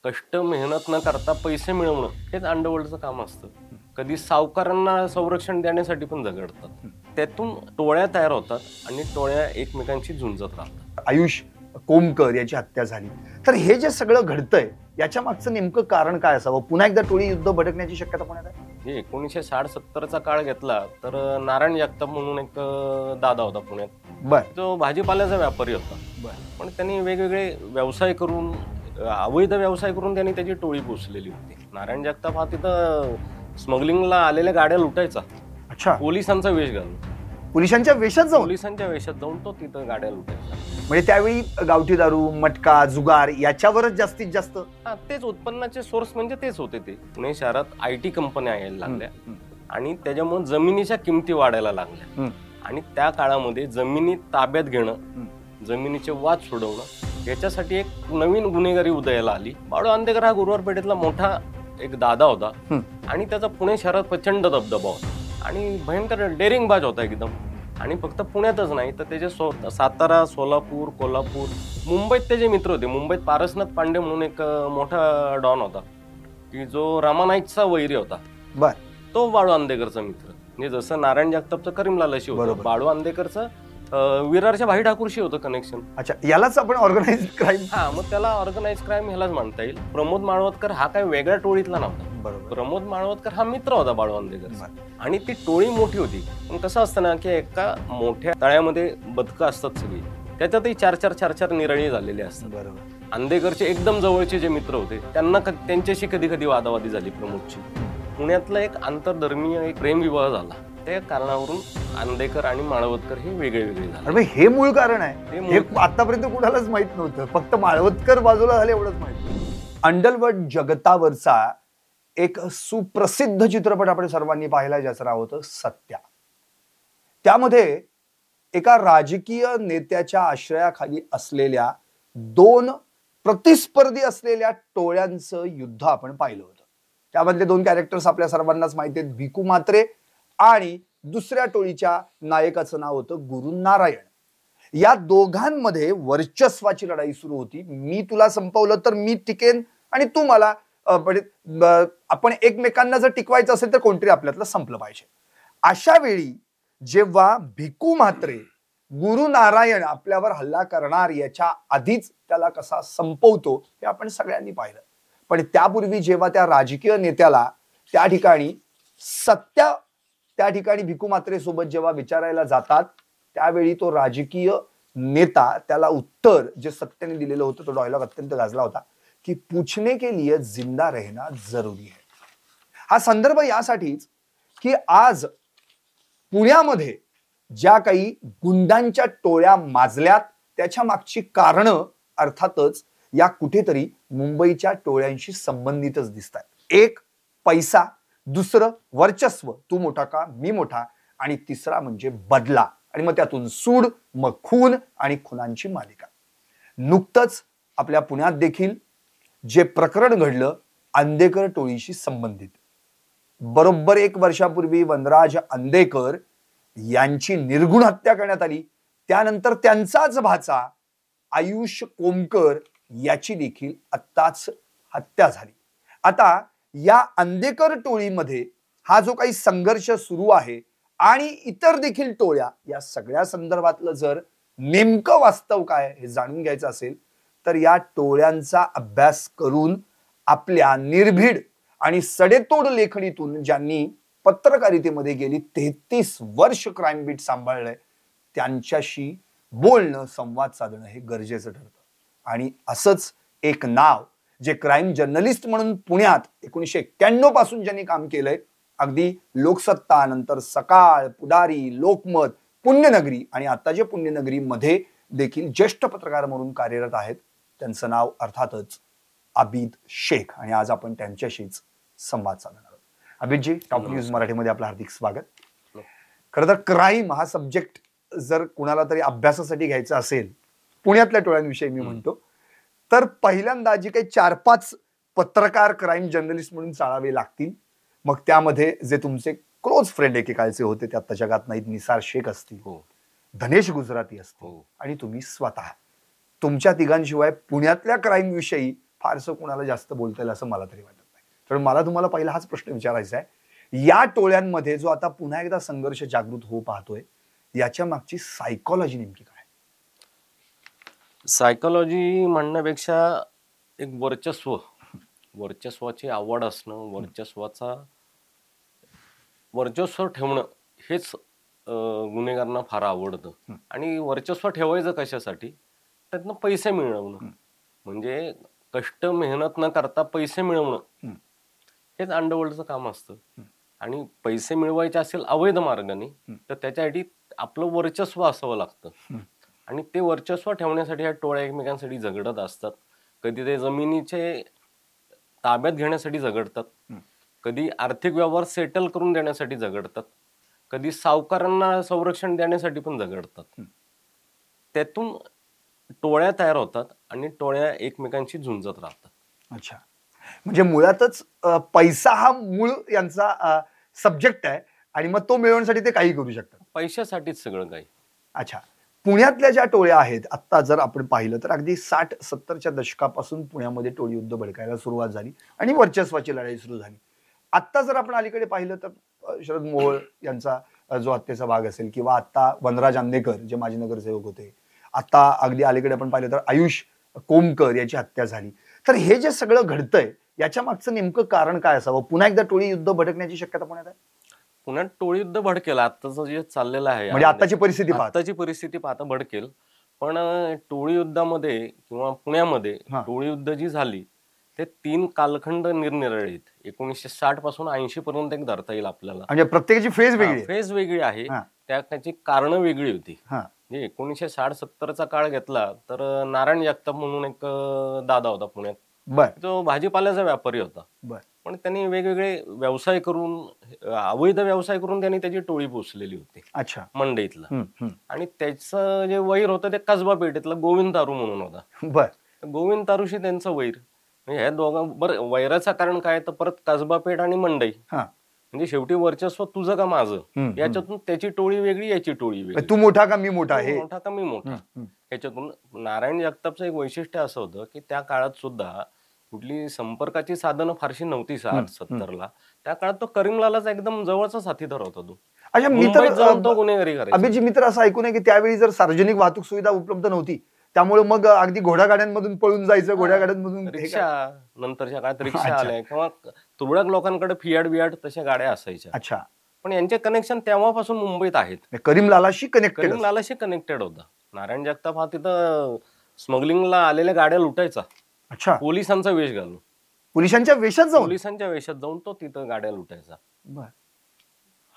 कष्ट मेहनत न करता पैसे मिळवणं हेच अंडरवर्ल्डचं काम असतं. कधी सावकारांना संरक्षण देण्यासाठी पण झगडतात. त्यातून टोळ्या तयार होतात आणि टोळ्या एकमेकांशी झुंजत राहतात. आयुष कोमकर याची हत्या झाली, तर हे जे सगळं घडतंय याच्या मागचं नेमकं कारण काय असावं? पुन्हा एकदा टोळी युद्ध भडकण्याची शक्यता पुण्यात आहे? हे 1960-70चा काळ घेतला तर नारायण जगताप म्हणून एक दादा होता पुण्यात. बर. तो भाजीपाल्याचा व्यापारी होता. पण त्यांनी वेगवेगळे व्यवसाय करून, अवैध व्यवसाय करून त्यांनी त्याची टोळी पोचलेली होती. नारायण जगताप हा तिथं स्मगलिंगला आलेल्या गाड्या लुटायचा. अच्छा. पोलिसांचा वेश घालून, पोलिसांच्या वेशात जाऊन तो तिथं गाड्या लुटायचा. म्हणजे त्यावेळी गावठी दारू, मटका, जुगार याच्यावरच जास्तीत जास्त तेच उत्पन्नाचे सोर्स म्हणजे तेच होते. ते पुणे शहरात IT कंपन्या यायला लागल्या आणि त्याच्यामुळे जमिनीच्या किमती वाढायला लागल्या आणि त्या काळामध्ये जमिनी ताब्यात घेणं, जमिनीचे वाद सोडवणं याच्यासाठी एक नवीन गुन्हेगारी उदयाला आली. बाळू आंदेकर हा गुरुवार पेठेतला मोठा एक दादा होता आणि त्याचा पुणे शहरात प्रचंड दबदबा होता आणि भयंकर डेअरिंगबाज होता एकदम. आणि फक्त पुण्यातच नाही तर त्याचे सातारा, सोलापूर, कोल्हापूर, मुंबईत त्याचे मित्र होते. मुंबईत पारसनाथ पांडे म्हणून एक मोठा डॉन होता की जो रामानाईकचा वैरी होता. बर. तो बाळू आंदेकरचा मित्र. म्हणजे जसं नारायण जगतापचं करीमलालाशी होतं, बाळू आंदेकरचं विरारच्या भाई ठाकूरशी होतं कनेक्शन. अच्छा, यालाच आपण ऑर्गनाइज्ड क्राईम. मग त्याला ऑर्गनाइज क्राईम ह्यालाच म्हणता येईल. प्रमोद माळवदकर हा काही वेगळ्या टोळीतला नव्हता. प्रमोद माळवदकर हा मित्र होता बाळू आंदेकरचा आणि ती टोळी मोठी होती. पण कसं असतं ना की एका मोठ्या तळ्यामध्ये बदकं असतात सगळी, त्याच्यातही चार निरळी झालेले असतात. बरोबर. आंदेकरचे एकदम जवळचे जे मित्र होते त्यांच्याशी कधी कधी वादावादी झाली प्रमोदची. पुण्यातला एक आंतरधर्मीय एक प्रेमविवाह झाला. त्या कारणावरून आंदेकर आणि माळवदकर हे वेगळे झाले. हे मूळ कारण आहे. हे आतापर्यंत कुणालाच माहित नव्हतं. फक्त माळवदकर बाजूला झाले एवढंच माहित. अंडरवर्ल्ड जगतावरचा एक सुप्रसिद्ध चित्रपट आपण सर्वांनी पाहिला, ज्याचं नाव होतं सत्या. त्यामध्ये एका राजकीय नेत्याच्या आश्रयाखाली असलेल्या दोन प्रतिस्पर्धी असलेल्या टोळ्यांचं युद्ध आपण पाहिलं होतं. त्यामधले दोन कॅरेक्टर्स आपल्या सर्वांनाच माहिती आहेत, भिकू म्हात्रे आणि दुसऱ्या टोळीच्या नायकाचं नाव होतं गुरु नारायण. या दोघांमध्ये वर्चस्वाची लढाई सुरू होती. मी तुला संपवलं तर मी टिकेन आणि तू मला, आपण एकमेकांना जर टिकवायचं असेल तर कोणतरी आपल्यातलं संपलं पाहिजे. अशा वेळी जेव्हा भिकू म्हात्रे गुरु नारायण आपल्यावर हल्ला करणार याच्या आधीच त्याला कसा संपवतो हे आपण सगळ्यांनी पाहिलं. पण त्यापूर्वी जेव्हा त्या राजकीय नेत्याला त्या ठिकाणी सत्या भिकू म्हात्रे सोबत जेव्हा विचारायला जातात, त्यावेळी तो राजकीय नेता त्याला उत्तर जे सत्याने दिलेलं होतं, तो डायलॉग अत्यंत गाजला होता की पूछने के लिए जिंदा रहना जरुरी है. हा संदर्भ यासाठीच की आज पुण्यामध्ये ज्या काही गुंडांच्या टोळ्या माजल्यात त्याच्या मागची कारणं अर्थातच या कुठेतरी मुंबईच्या टोळ्यांशी संबंधितच दिसतात. एक पैसा, दुसरं वर्चस्व, तू मोठा का मी मोठा, आणि तिसरा म्हणजे बदला, आणि मग त्यातून सूड, मग खून आणि खुनांची मालिका. नुकतंच आपल्या पुण्यात देखील जे प्रकरण घडलं अंदेकर टोळीशी संबंधित, बरोबर 1 वर्षापूर्वी वनराज अंदेकर यांची निर्घुण हत्या करण्यात आली. त्यानंतर त्यांचाच भाचा आयुष कोमकर याची देखील आत्ताच हत्या झाली. आता या अंदेकर टोळीमध्ये हा जो काही संघर्ष सुरू आहे आणि इतर देखील टोळ्या, या सगळ्या संदर्भातलं जर नेमकं वास्तव काय हे जाणून घ्यायचं असेल तर या टोळ्यांचा अभ्यास करून आपल्या निर्भीड आणि सडेतोड लेखणीतून ज्यांनी पत्रकारितेमध्ये गेली 33 वर्ष क्राईम बीट सांभाळलंय त्यांच्याशी बोलणं, संवाद साधणं हे गरजेचं ठरतं. आणि असंच एक नाव जे क्राईम जर्नलिस्ट म्हणून पुण्यात 1991 पासून ज्यांनी काम केलंय, अगदी लोकसत्ता, नंतर सकाळ, पुढारी, लोकमत, पुण्यनगरी आणि आता जे पुण्यनगरी मध्ये देखील ज्येष्ठ पत्रकार म्हणून कार्यरत आहेत, त्यांचं नाव अर्थातच आबिद शेख. आणि आज आपण त्यांच्याशीच संवाद साधणार आहोत. आबिदजी, टॉप न्यूज मराठीमध्ये आपलं हार्दिक स्वागत. खरं तर क्राईम हा सब्जेक्ट जर कुणाला तरी अभ्यासासाठी घ्यायचा असेल, पुण्यातल्या टोळ्यांविषयी मी म्हणतो, तर पहिल्यांदा जी काही 4-5 पत्रकार क्राईम जर्नलिस्ट म्हणून चाळावे लागतील. मग त्यामध्ये जे तुमचे क्लोज फ्रेंड एकेकाळचे होते ते आता जगात नाहीत, निसार शेख असतील, धनेश गुजराती असतील आणि तुम्ही स्वतः, तुमच्या तिघांशिवाय पुण्यातल्या क्राईम विषयी फारसं कोणाला जास्त बोलता येईल असं मला तरी वाटत नाही. तर मला तुम्हाला पहिला हाच प्रश्न विचारायचा आहे, या टोळ्यांमध्ये जो आता पुन्हा एकदा संघर्ष जागृत होऊ पाहतोय, याच्या मागची सायकॉलॉजी नेमकी काय? सायकॉलॉजी म्हणण्यापेक्षा एक वर्चस्वाची आवड असणं, वर्चस्व ठेवणं हेच गुन्हेगारांना फार आवडतं. आणि वर्चस्व ठेवायचं कशासाठी? त्यातनं पैसे मिळवणं, म्हणजे कष्ट मेहनत न करता पैसे मिळवणं हेच अंडरवर्ल्डचं काम असतं. आणि पैसे मिळवायचे असेल अवैध मार्गाने तर त्याच्यासाठी आपलं वर्चस्व असावं लागतं. आणि ते वर्चस्व ठेवण्यासाठी ह्या टोळ्या एकमेकांसाठी झगडत असतात. कधी ते जमिनीचे ताब्यात घेण्यासाठी झगडतात, कधी आर्थिक व्यवहार सेटल करून देण्यासाठी झगडतात, कधी सावकारांना संरक्षण देण्यासाठी पण झगडतात. त्यातून टोळ्या तयार होतात आणि टोळ्या एकमेकांशी झुंजत राहतात. अच्छा, म्हणजे मुळातच पैसा हा मूळ यांचा सब्जेक्ट आहे आणि मग तो मिळवण्यासाठी ते काही करू शकतात. पैशासाठीच सगळं काही. अच्छा, पुण्यातल्या ज्या टोळ्या आहेत आता जर आपण पाहिलं तर अगदी 60-70च्या दशकापासून पुण्यामध्ये टोळी युद्ध भडकायला सुरुवात झाली आणि वर्चस्वाची लढाई सुरू झाली. आता जर आपण अलीकडे पाहिलं तर शरद मोहोळ यांचा जो हत्येचा भाग असेल किंवा आता वनराज आंदेकर जे माजी नगरसेवक होते, आता अगदी अलीकडे आपण पाहिलं तर आयुष कोमकर याची हत्या झाली. तर हे जे सगळं घडतंय याच्या मागचं नेमकं कारण काय असावं? पुन्हा एकदा टोळी युद्ध भडकण्याची शक्यता पुण्यात आहे? पुण्यात टोळी युद्ध भडकेल आताचं जे चाललेलं आहे, म्हणजे आताची परिस्थिती पाहता भडकेल. पण टोळी युद्धामध्ये किंवा पुण्यामध्ये टोळी युद्ध जी झाली ते 3 कालखंड निरनिराळे आहेत. 1960 पासून 80 पर्यंत एक धरता येईल आपल्याला. म्हणजे प्रत्येकाची फेज वेगळी आहे. त्याची कारण वेगळी होती. म्हणजे 1960-70चा काळ घेतला तर नारायण जगताप म्हणून एक दादा होता पुण्यात. तो भाजीपाल्याचा व्यापारी होता. पण त्यांनी वेगवेगळे व्यवसाय करून, अवैध व्यवसाय करून त्यांनी त्याची टोळी पोचलेली होती. अच्छा, मंडईतला. आणि त्याचं जे वैर होतं ते कसबा पेठेतला गोविंद तारू म्हणून होता. गोविंद तारूशी त्यांचं वैर. म्हणजे ह्या बरं, वैराचं कारण काय तर परत कसबा पेठ आणि मंडई, म्हणजे शेवटी वर्चस्व तुझं का माझं, याच्यातून त्याची टोळी वेगळी, याची टोळी वेगळी. तू मोठा का मी मोठा, मोठा का मी मोठा. याच्यातून नारायण जगतापचं एक वैशिष्ट्य असं होतं की त्या काळात सुद्धा कुठली संपर्काची साधनं फारशी नव्हती. 60-70ला त्या काळात तो करीमलालाचा एकदम जवळचा साथीदार होता तो. अच्छा, गुन्हेगारी करायचा. अभिजी मित्र असं ऐकून आहे की त्यावेळी जर सार्वजनिक वाहतूक सुविधा उपलब्ध नव्हती त्यामुळे मग अगदी घोडागाड्यांमधून पळून जायचं, घोड्यागाड्यांमधून रिक्षा, नंतरच्या काळात रिक्षा आल्या किंवा तुरळक लोकांकडे फियाट बियाट तशा गाड्या असायच्या. अच्छा, पण यांचे कनेक्शन तेव्हापासून मुंबईत आहेत. करीमलालाशी कनेक्टेड होता. नारायण जगताप हा तिथं स्मगलिंगला आलेल्या गाड्या लुटायचा. अच्छा, पोलिसांचा वेश घालून, पोलिसांच्या वेशात जाऊन तो तिथं गाड्या लुटायचा.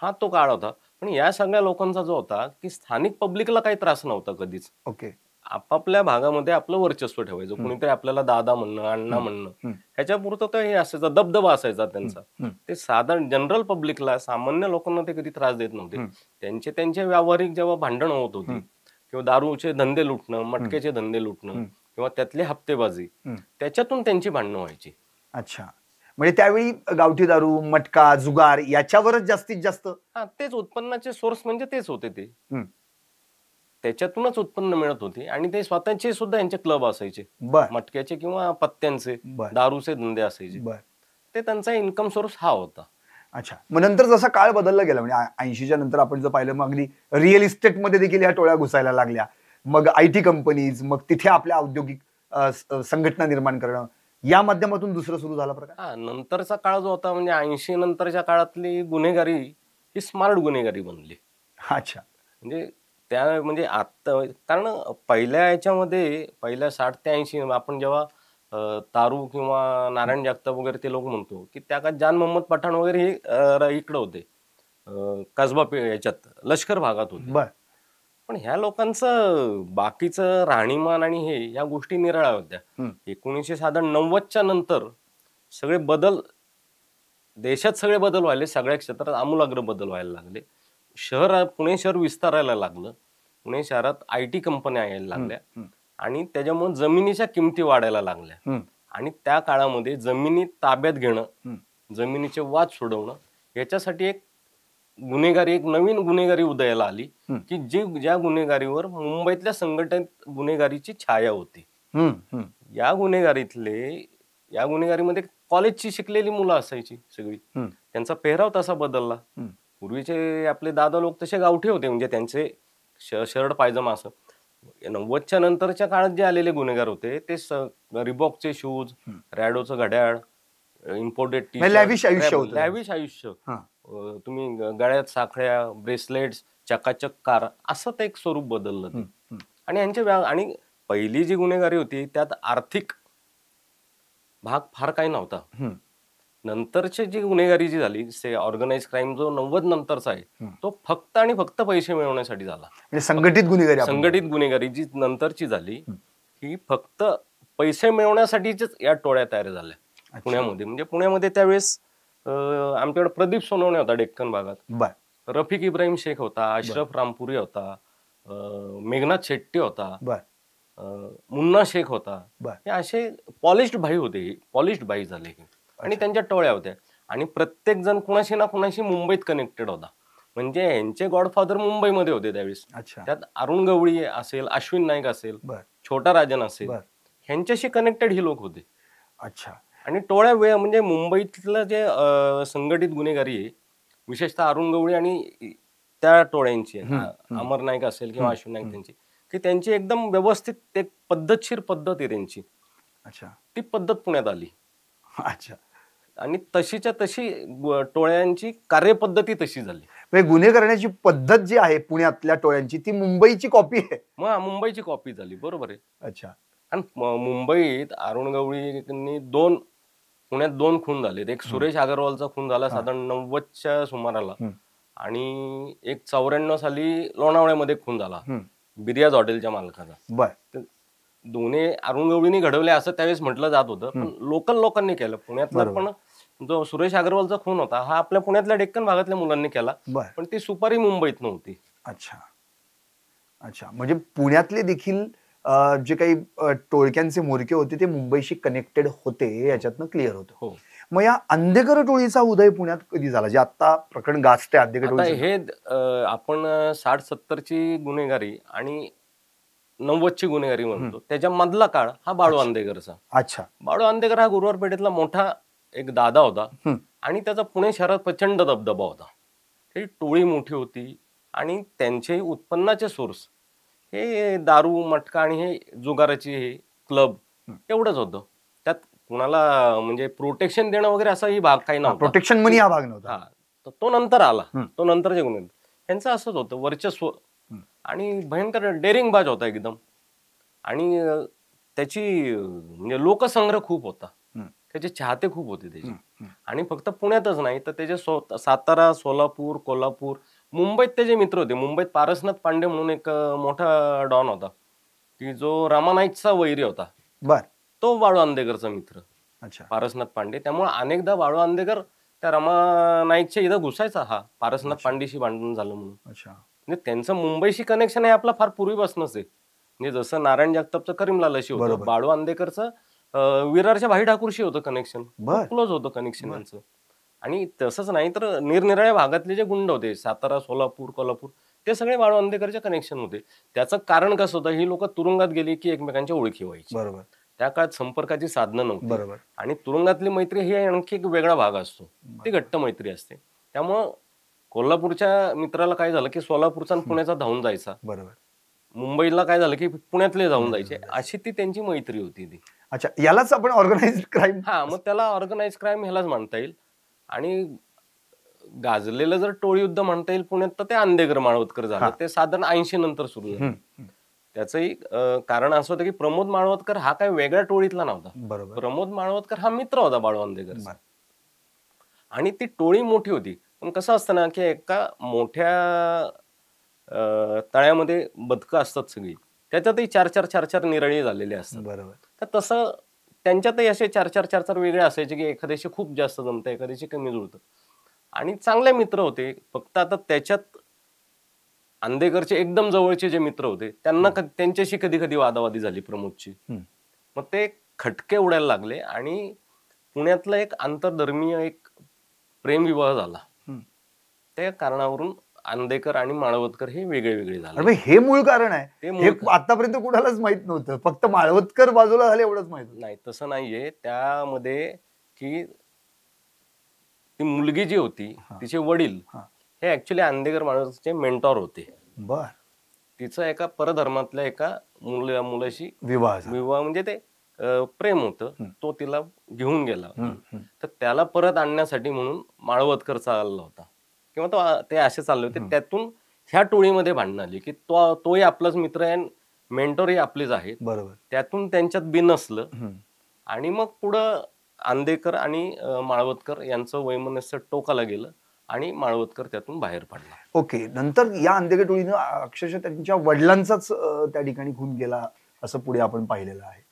हा तो काळ होता. पण या सगळ्या लोकांचा जो होता की स्थानिक पब्लिकला काही त्रास नव्हता कधीच. ओके, आपापल्या भागामध्ये आपलं वर्चस्व ठेवायचं. कुणीतरी आपल्याला दादा म्हणणं, अण्णा म्हणणं, ह्याच्या पुरतं तर हे असायचं, दबदबा असायचा त्यांचा. ते साधारण जनरल पब्लिकला, सामान्य लोकांना ते कधी त्रास देत नव्हते. त्यांचे व्यावहारिक जेव्हा भांडणं होत होती किंवा दारूचे धंदे लुटणं, मटक्याचे धंदे लुटणं किंवा त्यातले हप्तेबाजी, त्याच्यातून त्यांची भांडणं व्हायची. अच्छा, म्हणजे त्यावेळी गावठी दारू, मटका, जुगार याच्यावरच जास्तीत जास्त तेच उत्पन्नाचे सोर्स म्हणजे तेच होते. ते त्याच्यातूनच उत्पन्न मिळत होते. आणि ते स्वतःचे सुद्धा यांचे क्लब असायचे, मटक्याचे किंवा पत्त्यांचे, दारूचे धंदे असायचे. ते त्यांचा इन्कम सोर्स हा होता. अच्छा, मग नंतर जसा काळ बदलला गेला, म्हणजे 80च्या नंतर आपण जर पाहिलं मग अगदी रिअल इस्टेट मध्ये देखील या टोळ्या घुसायला लागल्या. मग IT कंपनीज, मग तिथे आपल्या औद्योगिक संघटना निर्माण करणं, या माध्यमातून दुसरं सुरू झाला प्रकार. नंतरचा काळ जो होता म्हणजे 80 नंतरच्या काळातली गुन्हेगारी ही स्मार्ट गुन्हेगारी बनली. अच्छा, म्हणजे आता, कारण पहिल्या याच्यामध्ये, पहिल्या 60 ते 80 आपण जेव्हा तारू किंवा नारायण जगताप वगैरे ते लोक म्हणतो की त्या काळात जान मोहम्मद पठाण वगैरे हे इकडे होते, कसबा याच्यात लष्कर भागात होते. पण ह्या लोकांचं बाकीचं राहणीमान आणि ह्या गोष्टी निराळ्या होत्या. 1990च्या नंतर सगळे बदल, देशात सगळे बदल व्हायले, सगळ्या क्षेत्रात आमूलाग्र बदल व्हायला लागले. पुणे शहर विस्तारायला लागलं. पुणे शहरात IT कंपन्या यायला लागल्या आणि त्याच्यामुळे जमिनीच्या किमती वाढायला लागल्या. आणि त्या काळामध्ये जमिनी ताब्यात घेणं, जमिनीचे वाद सोडवणं, याच्यासाठी एक नवीन गुन्हेगारी उदयाला आली की ज्या गुन्हेगारीवर मुंबईतल्या संघटित गुन्हेगारीची छाया होती. या गुन्हेगारीतले या गुन्हेगारीमध्ये कॉलेजची शिकलेली मुलं असायची सगळी. त्यांचा पेहराव तसा बदलला. पूर्वीचे आपले दादा लोक तसे गावठी होते, म्हणजे त्यांचे शर्ट पायजमा असं. 90च्या नंतरच्या काळात जे आलेले गुन्हेगार होते ते रिबॉकचे शूज, रॅडोचं घड्याळ, इम्पोर्टेड लॅविश आयुष्य होतं. लॅविश आयुष्य. तुम्ही गळ्यात साखळ्या, ब्रेसलेट्स, चकाचक कार, असं ते एक स्वरूप बदललं ते. आणि यांच्या आणि पहिली जी गुन्हेगारी होती त्यात आर्थिक भाग फार काही नव्हता. नंतरची जी गुन्हेगारी जी झाली, ऑर्गनाइज क्राईम जो 90 नंतरचा आहे, तो फक्त आणि फक्त पैसे मिळवण्यासाठी झाला. संघटित गुन्हेगारी जी नंतरची झाली ही फक्त पैसे मिळवण्यासाठीच या टोळ्या तयार झाल्या पुण्यामध्ये. म्हणजे पुण्यामध्ये त्यावेळेस आमच्याकडे प्रदीप सोनवणे होता डेक्कन भागात, रफिक इब्राहिम शेख होता, अशरफ रामपुरी होता, मेघनाथ शेट्टी होता, मुन्ना शेख होता. हे असे पॉलिश्ड भाई होते, पॉलिश्ड भाई झाले आणि त्यांच्या टोळ्या होत्या. आणि प्रत्येक जण कुणाशी ना कुणाशी मुंबईत कनेक्टेड होता. म्हणजे यांचे गॉडफादर मुंबईमध्ये होते त्यावेळेस. त्यात अरुण गवळी असेल, अश्विन नाईक असेल, छोटा राजन असेल, ह्यांच्याशी कनेक्टेड ही लोक होते. अच्छा. आणि टोळ्या म्हणजे मुंबईतलं जे संघटित गुन्हेगारी आहे, विशेषतः अरुण गवळी आणि त्या टोळ्यांची, अमर नाईक असेल किंवा अश्विन नाईक, त्यांची की त्यांची एकदम व्यवस्थित एक पद्धतशीर पद्धत आहे त्यांची. अच्छा. ती पद्धत पुण्यात आली. अच्छा. आणि तशीच्या तशी टोळ्यांची कार्यपद्धती तशी झाली. गुन्हे करण्याची पद्धत जी आहे पुण्यातल्या टोळ्यांची, ती मुंबईची कॉपी आहे. मग मुंबईची कॉपी झाली, बरोबर आहे. अच्छा. आणि मुंबईत अरुण गवळींनी पुण्यात 2 खून झालेत. एक सुरेश अगरवालचा खून झाला साधारण 90च्या सुमाराला, आणि एक 94 साली लोणावळ्यामध्ये खून झाला बिरियाज हॉटेलच्या मालकाचा. दोन्ही अरुण गवळींनी घडवले असं त्यावेळेस म्हटलं जात होतं, पण लोकल लोकांनी केलं. पुण्यातला पण जो सुरेश अगरवालचा खून होता हा आपल्या पुण्यातल्या डेक्कन भागातल्या मुलांनी केला, पण ती सुपारी मुंबईत नव्हती. अच्छा. अच्छा. म्हणजे पुण्यातले देखील जे काही टोळक्यांचे मोरके होते ते मुंबईशी कनेक्टेड होते, याच्यातनं क्लिअर होतं. हो. मग या अंधेकर टोळीचा उदय पुण्यात कधी झाला, जे आता प्रकरण गाजते अंधेकर टोळी? हे आपण 60-70ची गुन्हेगारी आणि 90ची गुन्हेगारी म्हणतो, त्याच्या मधला काळ हा बाळू अंधेकरचा. अच्छा. बाळू अंधेकर हा गुरुवार पेठेतला मोठा एक दादा होता आणि त्याचा पुणे शहरात प्रचंड दबदबा होता. ही टोळी मोठी होती आणि त्यांचे उत्पन्नाचे सोर्स हे दारू, मटका आणि हे जुगाराची हे क्लब एवढंच होतं. त्यात कुणाला म्हणजे प्रोटेक्शन देणं वगैरे असाही भाग काही नव्हता. प्रोटेक्शन मनी हा भाग नव्हता. तो नंतर आला, तो नंतरचे गुन्हे. यांचं असंच होतं, वर्चस्व आणि भयंकर डेअरिंगबाज होता एकदम. आणि त्याची म्हणजे लोकसंग्रह खूप होता, त्याचे चाहते खूप होते त्याचे. आणि फक्त पुण्यातच नाही तर त्याचे सातारा, सोलापूर, कोल्हापूर, मुंबईत त्याचे मित्र होते. मुंबईत पारसनाथ पांडे म्हणून एक मोठा डॉन होता की जो रामानाईकचा वैरी होता. तो बाळू अंधेकरचा मित्र. पारसनाथ पांडे. त्यामुळे अनेकदा बाळू अंधेकर त्या रामानाईकच्या इथं घुसायचा हा, पारसनाथ पांडेशी भांडण झालं म्हणून. म्हणजे त्यांचं मुंबईशी कनेक्शन आहे आपला फार पूर्वीपासूनच आहे. म्हणजे जसं नारायण जगतापचं करीमलाल अशी होतं, बाळू अंधेकरचं विरारच्या भाई ठाकूरशी होतं कनेक्शन, क्लोज होतं कनेक्शन यांचं. आणि तसंच नाही तर निरनिराळ्या भागातले जे गुंड होते, सातारा, सोलापूर, कोल्हापूर, ते सगळे बाळू अंधेकरचे कनेक्शन होते. त्याचं कारण कसं होतं, ही लोक तुरुंगात गेली की एकमेकांच्या ओळखी व्हायची. त्या काळात संपर्काची साधनं नव्हती. आणि तुरुंगातली मैत्री ही आणखी एक वेगळा भाग असतो, ती घट्ट मैत्री असते. त्यामुळं कोल्हापूरच्या मित्राला काय झालं की सोलापूरचा आणि पुण्याचा धावून जायचा, मुंबईला काय झालं की पुण्यातले जाऊन जायचे, अशी ती त्यांची मैत्री होती ती. अच्छा. यालाच आपण ऑर्गनाइज्ड क्राईम, मग त्याला ऑर्गनाइज क्राईम ह्यालाच म्हणता येईल. आणि गाजलेलं जर टोळी युद्ध म्हणता येईल पुण्यात तर ते अंधेकर माळवतकर झालं, ते साधारण 80 नंतर सुरू झालं. त्याचंही कारण असं होतं की प्रमोद माळवतकर हा काय वेगळ्या टोळीतला नव्हता. प्रमोद माळवतकर हा मित्र होता बाळू अंधेकरचा. आणि ती टोळी मोठी होती. पण कसं असतं ना की एका मोठ्या तळ्यामध्ये बदकं असतात सगळी, त्याच्यातही 4-4 निरळी झालेले असतात. तर तसं त्यांच्यातही असे 4-4 वेगळे असायचे की एखाद्याशी खूप जास्त जमतं, एखाद्याशी कमी जुळतं. आणि चांगले मित्र होते. फक्त आता त्याच्यात अंधेकरचे एकदम जवळचे जे मित्र होते त्यांना त्यांच्याशी कधी कधी वादावादी झाली प्रमोदची. मग ते खटके उडायला लागले आणि पुण्यातला एक आंतरधर्मीय एक प्रेमविवाह झाला. त्या कारणावरून अंधेकर आणि माळवतकर हे वेगळे वेगळे झाले. अरे हे मूळ कारण आहे. ते हे मूळ आतापर्यंत कुणालाच माहित नव्हतं, फक्त माळवतकर बाजूला झाले एवढंच माहित होतं. नाही, तसं नाहीये. त्यामध्ये की ती मुलगी जी होती, तिचे वडील हे ऍक्च्युली अंधेकर माळवतचे मेंटॉर होते. बर. तिचं एका परधर्मातल्या एका मुलाशी विवाह म्हणजे ते प्रेम होतं. तो तिला घेऊन गेला. तर त्याला परत आणण्यासाठी म्हणून माळवतकर चालला होता किंवा ते असे चालले होते. त्यातून ह्या टोळीमध्ये भांडण आली की तोही आपलाच मित्र आहे, मेंटॉरही आपलेच आहेत. बरोबर. त्यातून त्यांच्यात बिनसलं आणि मग पुढं अंधेकर आणि माळवतकर यांचं वैमनस्य टोकाला गेलं आणि माळवतकर त्यातून बाहेर पडला. ओके. नंतर या अंधेकर टोळीनं अक्षरशः त्यांच्या वडिलांचाच त्या ठिकाणी खून केला असं पुढे आपण पाहिलेलं आहे.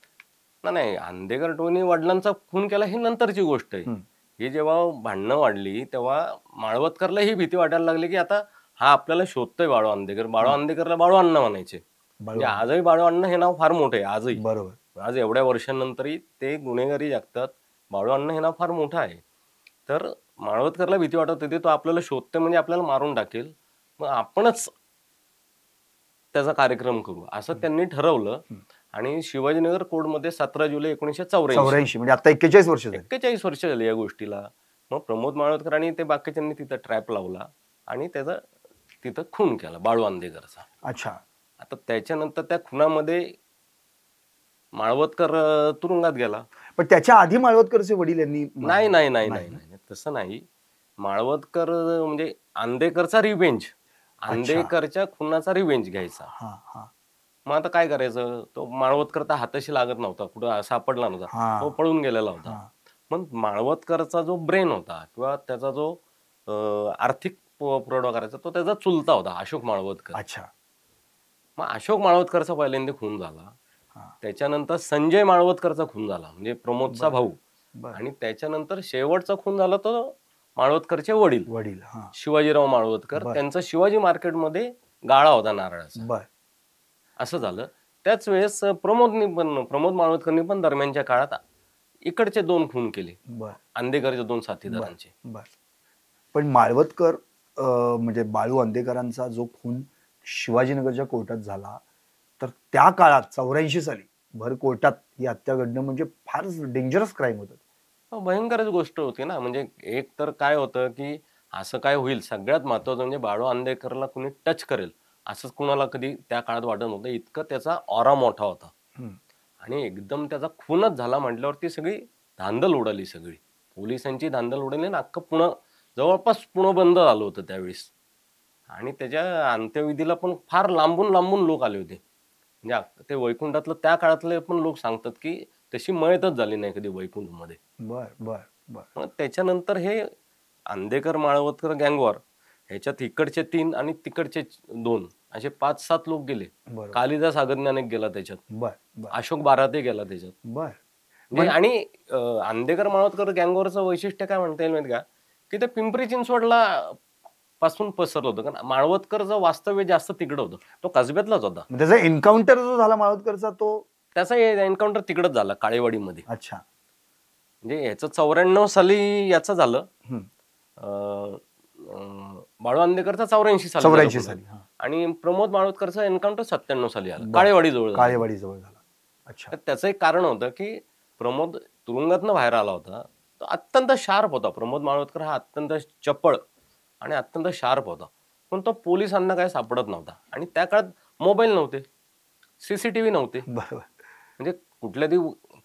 नाही, अंधेकर टोळीने वडिलांचा खून केला ही नंतरची गोष्ट आहे. ही जेव्हा भांडणं वाढली तेव्हा माळवतकरला ही भीती वाटायला लागली की आता हा आपल्याला शोधतोय बाळू अंधेकर. बाळू अंधेकरला बाळू अण्णा म्हणायचे. म्हणजे आजही बाळू अण्णा हे नाव फार मोठं आहे. आजही बरोबर. आज एवढ्या वर्षांनंतरही ते गुन्हेगारी जगतात. बाळू अण्णा हे नाव फार मोठं आहे. तर माळवतकरला भीती वाटत होती तो आपल्याला शोधतोय म्हणजे आपल्याला मारून टाकेल, मग आपणच त्याचा कार्यक्रम करू असं त्यांनी ठरवलं. आणि शिवाजीनगर कोर्टमध्ये 17 जुलै 1984 म्हणजे आता 41 वर्ष झाली. 41 वर्ष झाली या गोष्टीला. मग प्रमोद माळवतकर आणि ते बाकीच्यांनी तिथं ट्रॅप लावला आणि त्याचा तिथं खून केला बाळू अंधेकरचा. अच्छा. आता त्याच्यानंतर त्या खुनामध्ये माळवतकर तुरुंगात गेला. पण त्याच्या आधी माळवतकरचे वडील यांनी नाही नाही नाही नाही तसं नाही. माळवतकर म्हणजे अंधेकरचा रिवेंज, अंधेकरच्या खुनाचा रिवेंज घ्यायचा. मग आता काय करायचं, तो माळवतकर तर हाताशी लागत नव्हता, कुठं सापडला नव्हता, तो पळून गेलेला होता. मग माळवतकरचा जो ब्रेन होता किंवा त्याचा जो आर्थिक पुरवठा करायचा तो त्याचा चुलता होता अशोक माळवतकर. अच्छा. मग अशोक माळवतकरचा पहिल्यांदा खून झाला. त्याच्यानंतर संजय माळवतकरचा खून झाला म्हणजे प्रमोदचा भाऊ. आणि त्याच्यानंतर शेवटचा खून झाला तो माळवतकरचे वडील शिवाजीराव माळवतकर. त्यांचा शिवाजी मार्केटमध्ये गाळा होता नारळाचा. असं झालं. त्याच वेळेस प्रमोद माळवतकरनी पण दरम्यानच्या काळात इकडचे 2 खून केले अंधेकरच्या 2 साथीदारांचे. पण माळवतकर म्हणजे बाळू अंधेकरांचा जो खून शिवाजीनगरच्या कोर्टात झाला तर त्या काळात 84 साली भर कोर्टात ही हत्या घडणं म्हणजे फार डेंजरस क्राईम होतं. भयंकरच गोष्ट होती ना. म्हणजे एक तर काय होतं की असं काय होईल, सगळ्यात महत्वाचं म्हणजे बाळू अंधेकरला कुणी टच करेल असंच कुणाला कधी त्या काळात वाटत नव्हतं. इतकं त्याचा ऑरा मोठा होता आणि एकदम त्याचा खूनच झाला म्हटल्यावरती सगळी धांदल उडाली, सगळी पोलिसांची धांदल उडाली ना. अख्खं जवळपास पुणं बंद झालं होतं त्यावेळेस. आणि त्याच्या अंत्यविधीला पण फार लांबून लांबून लोक आले होते. म्हणजे ते वैकुंठातलं त्या काळातले पण लोक सांगतात की तशी मयतच झाली नाही कधी वैकुंठमध्ये. मग त्याच्यानंतर हे अंधेकर माळवतकर गँगवॉर ह्याच्यात इकडचे 3 आणि तिकडचे 2 असे 5-7 लोक गेले. कालिदास आगरज्ञान एक गेला त्याच्यात, अशोक बाराते गेला त्याच्यात. आणि अंधेकर माळवतकर गँगवॉरचं वैशिष्ट्य काय म्हणता येईल माहिती का, की ते पिंपरी चिंचवडला पासून पसरलं होतं. कारण माळवतकरचं वास्तव्य जास्त तिकडं होतं, तो कसब्यातलाच होता. त्याचा एन्काउंटर जो झाला माळवतकरचा त्याचा एन्काउंटर तिकडच झाला काळेवाडीमध्ये. अच्छा. म्हणजे ह्याचं 94 साली याचं झालं, बाळू अंधेकरचा 84 साली आणि प्रमोद माळवतकरचं एन्काउंटर 97 साली झालं काळेवाडी जवळ झाला. अच्छा. त्याचं एक कारण होतं की प्रमोद तुरुंगातनं बाहेर आला होता, तो अत्यंत शार्प होता. प्रमोद माळवतकर हा अत्यंत चपळ आणि अत्यंत शार्प होता, पण तो पोलिसांना काय सापडत नव्हता. आणि त्या काळात मोबाईल नव्हते, सीसीटीव्ही नव्हते. म्हणजे कुठल्या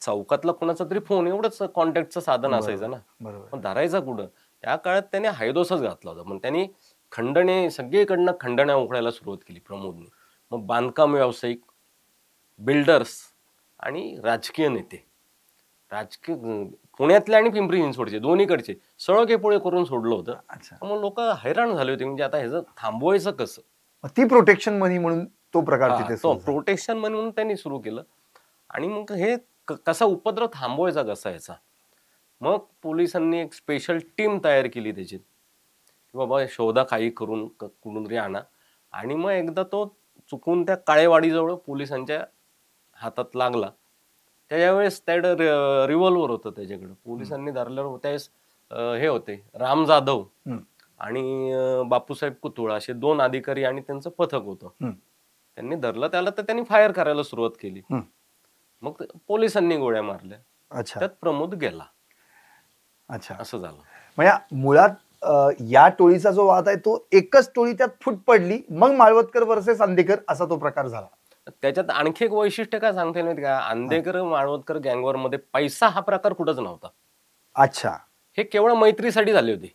चौकातला कोणाचा तरी फोन एवढंच कॉन्टॅक्टचं साधन असायचं ना. मग धरायचा कुठं. त्या काळात त्याने हायदोसच घातला होता. मग त्यांनी खंडणे सगळीकडनं खंडण्या उकळायला सुरुवात केली प्रमोदने. मग बांधकाम व्यावसायिक, बिल्डर्स आणि राजकीय नेते, राजकीय पुण्यातले आणि पिंपरी चिंचवडचे दोन्हीकडचे सळकेपोळे करून सोडलं होतं. मग लोक हैराण झाले होते म्हणजे आता ह्याचं थांबवायचं कसं. ती प्रोटेक्शन मनी म्हणून तो प्रकार तिथे प्रोटेक्शन मनी म्हणून त्यांनी सुरू केलं. आणि मग हे कसा उपद्रव थांबवायचा कसा याचा. मग पोलिसांनी एक स्पेशल टीम तयार केली त्याची की बाबा शोधा काही करून कुठून तरी आणा. आणि मग एकदा तो चुकून त्या काळेवाडीजवळ पोलिसांच्या हातात लागला. त्यावेळेस त्याकडे रिव्हॉल्वर होतं त्याच्याकडे. पोलिसांनी धरल्यावर त्यावेळेस हे होते राम जाधव आणि बापूसाहेब कुतुळ असे 2 अधिकारी आणि त्यांचं पथक होतं. त्यांनी धरलं त्याला, तर त्यांनी फायर करायला सुरुवात केली. मग पोलिसांनी गोळ्या मारल्या. अच्छा. त्यात प्रमोद गेला. अच्छा, असं झालं. म्हणजे मुळात या टोळीचा जो वाद आहे तो एकच टोळी त्यात फूट पडली, मग माळवतकर वर्सेस अंधेकर असा तो प्रकार झाला. त्याच्यात आणखी एक वैशिष्ट्य काय सांगता येईल का, अंधेकर माळवतकर गँगवॉर मध्ये पैसा हा प्रकार कुठंच नव्हता. अच्छा. हे केवळ मैत्रीसाठी झाले होते.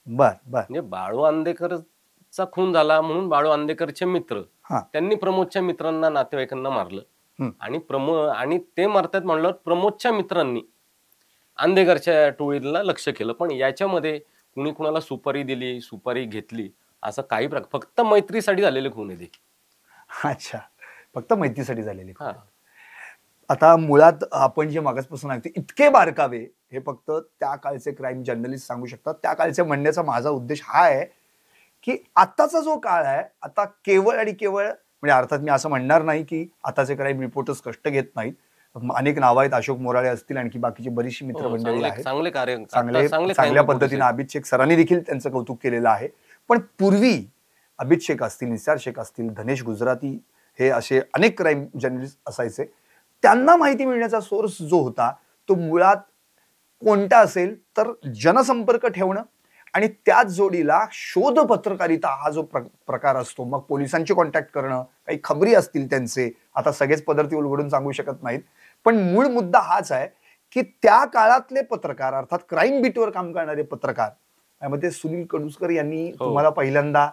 बर बर. म्हणजे बाळू अंधेकरचा खून झाला म्हणून बाळू अंधेकरचे मित्र त्यांनी प्रमोदच्या मित्रांना, नातेवाईकांना मारलं. आणि ते मारतात म्हणलं प्रमोदच्या मित्रांनी अंधेकरच्या टोळीला लक्ष केलं. पण याच्यामध्ये कुणी कुणाला सुपारी दिली, सुपारी घेतली असं काही प्रकार, फक्त मैत्रीसाठी झालेले खून आहे ते. अच्छा, फक्त मैत्रीसाठी झालेले. आता मुळात आपण जे मागासपासून ऐकतो इतके बारकावे हे फक्त त्या काळचे क्राईम जर्नलिस्ट सांगू शकतात. त्या काळचे म्हणण्याचा माझा उद्देश हा आहे की आताचा जो काळ आहे, आता केवळ आणि केवळ, म्हणजे अर्थात मी असं म्हणणार नाही की आताचे क्राईम रिपोर्टर्स कष्ट घेत नाहीत. अनेक नाव आहेत, अशोक मोराळे असतील, आणखी बाकीची बरीचशी मित्रमंडळी आहेत, चांगल्या पद्धतीने अभित शेख सरांनी देखील त्यांचं कौतुक केलेलं आहे. पण पूर्वी अभित शेख असतील, निसार शेख असतील, धनेश गुजराती, हे असे अनेक क्राईम जर्नलिस्ट असायचे. त्यांना माहिती मिळण्याचा सोर्स जो होता तो मुळात कोणता असेल तर जनसंपर्क ठेवणं आणि त्याच जोडीला शोध पत्रकारिता हा जो प्रकार असतो. मग पोलिसांची कॉन्टॅक्ट करणं, काही खबरी असतील त्यांचे, आता सगळेच पदरती उलगडून सांगू शकत नाहीत, पण मूळ मुद्दा हाच आहे की त्या काळातले पत्रकार, अर्थात क्राईम बीटवर काम करणारे पत्रकार, त्यामध्ये सुनील कडुसकर यांनी तुम्हाला पहिल्यांदा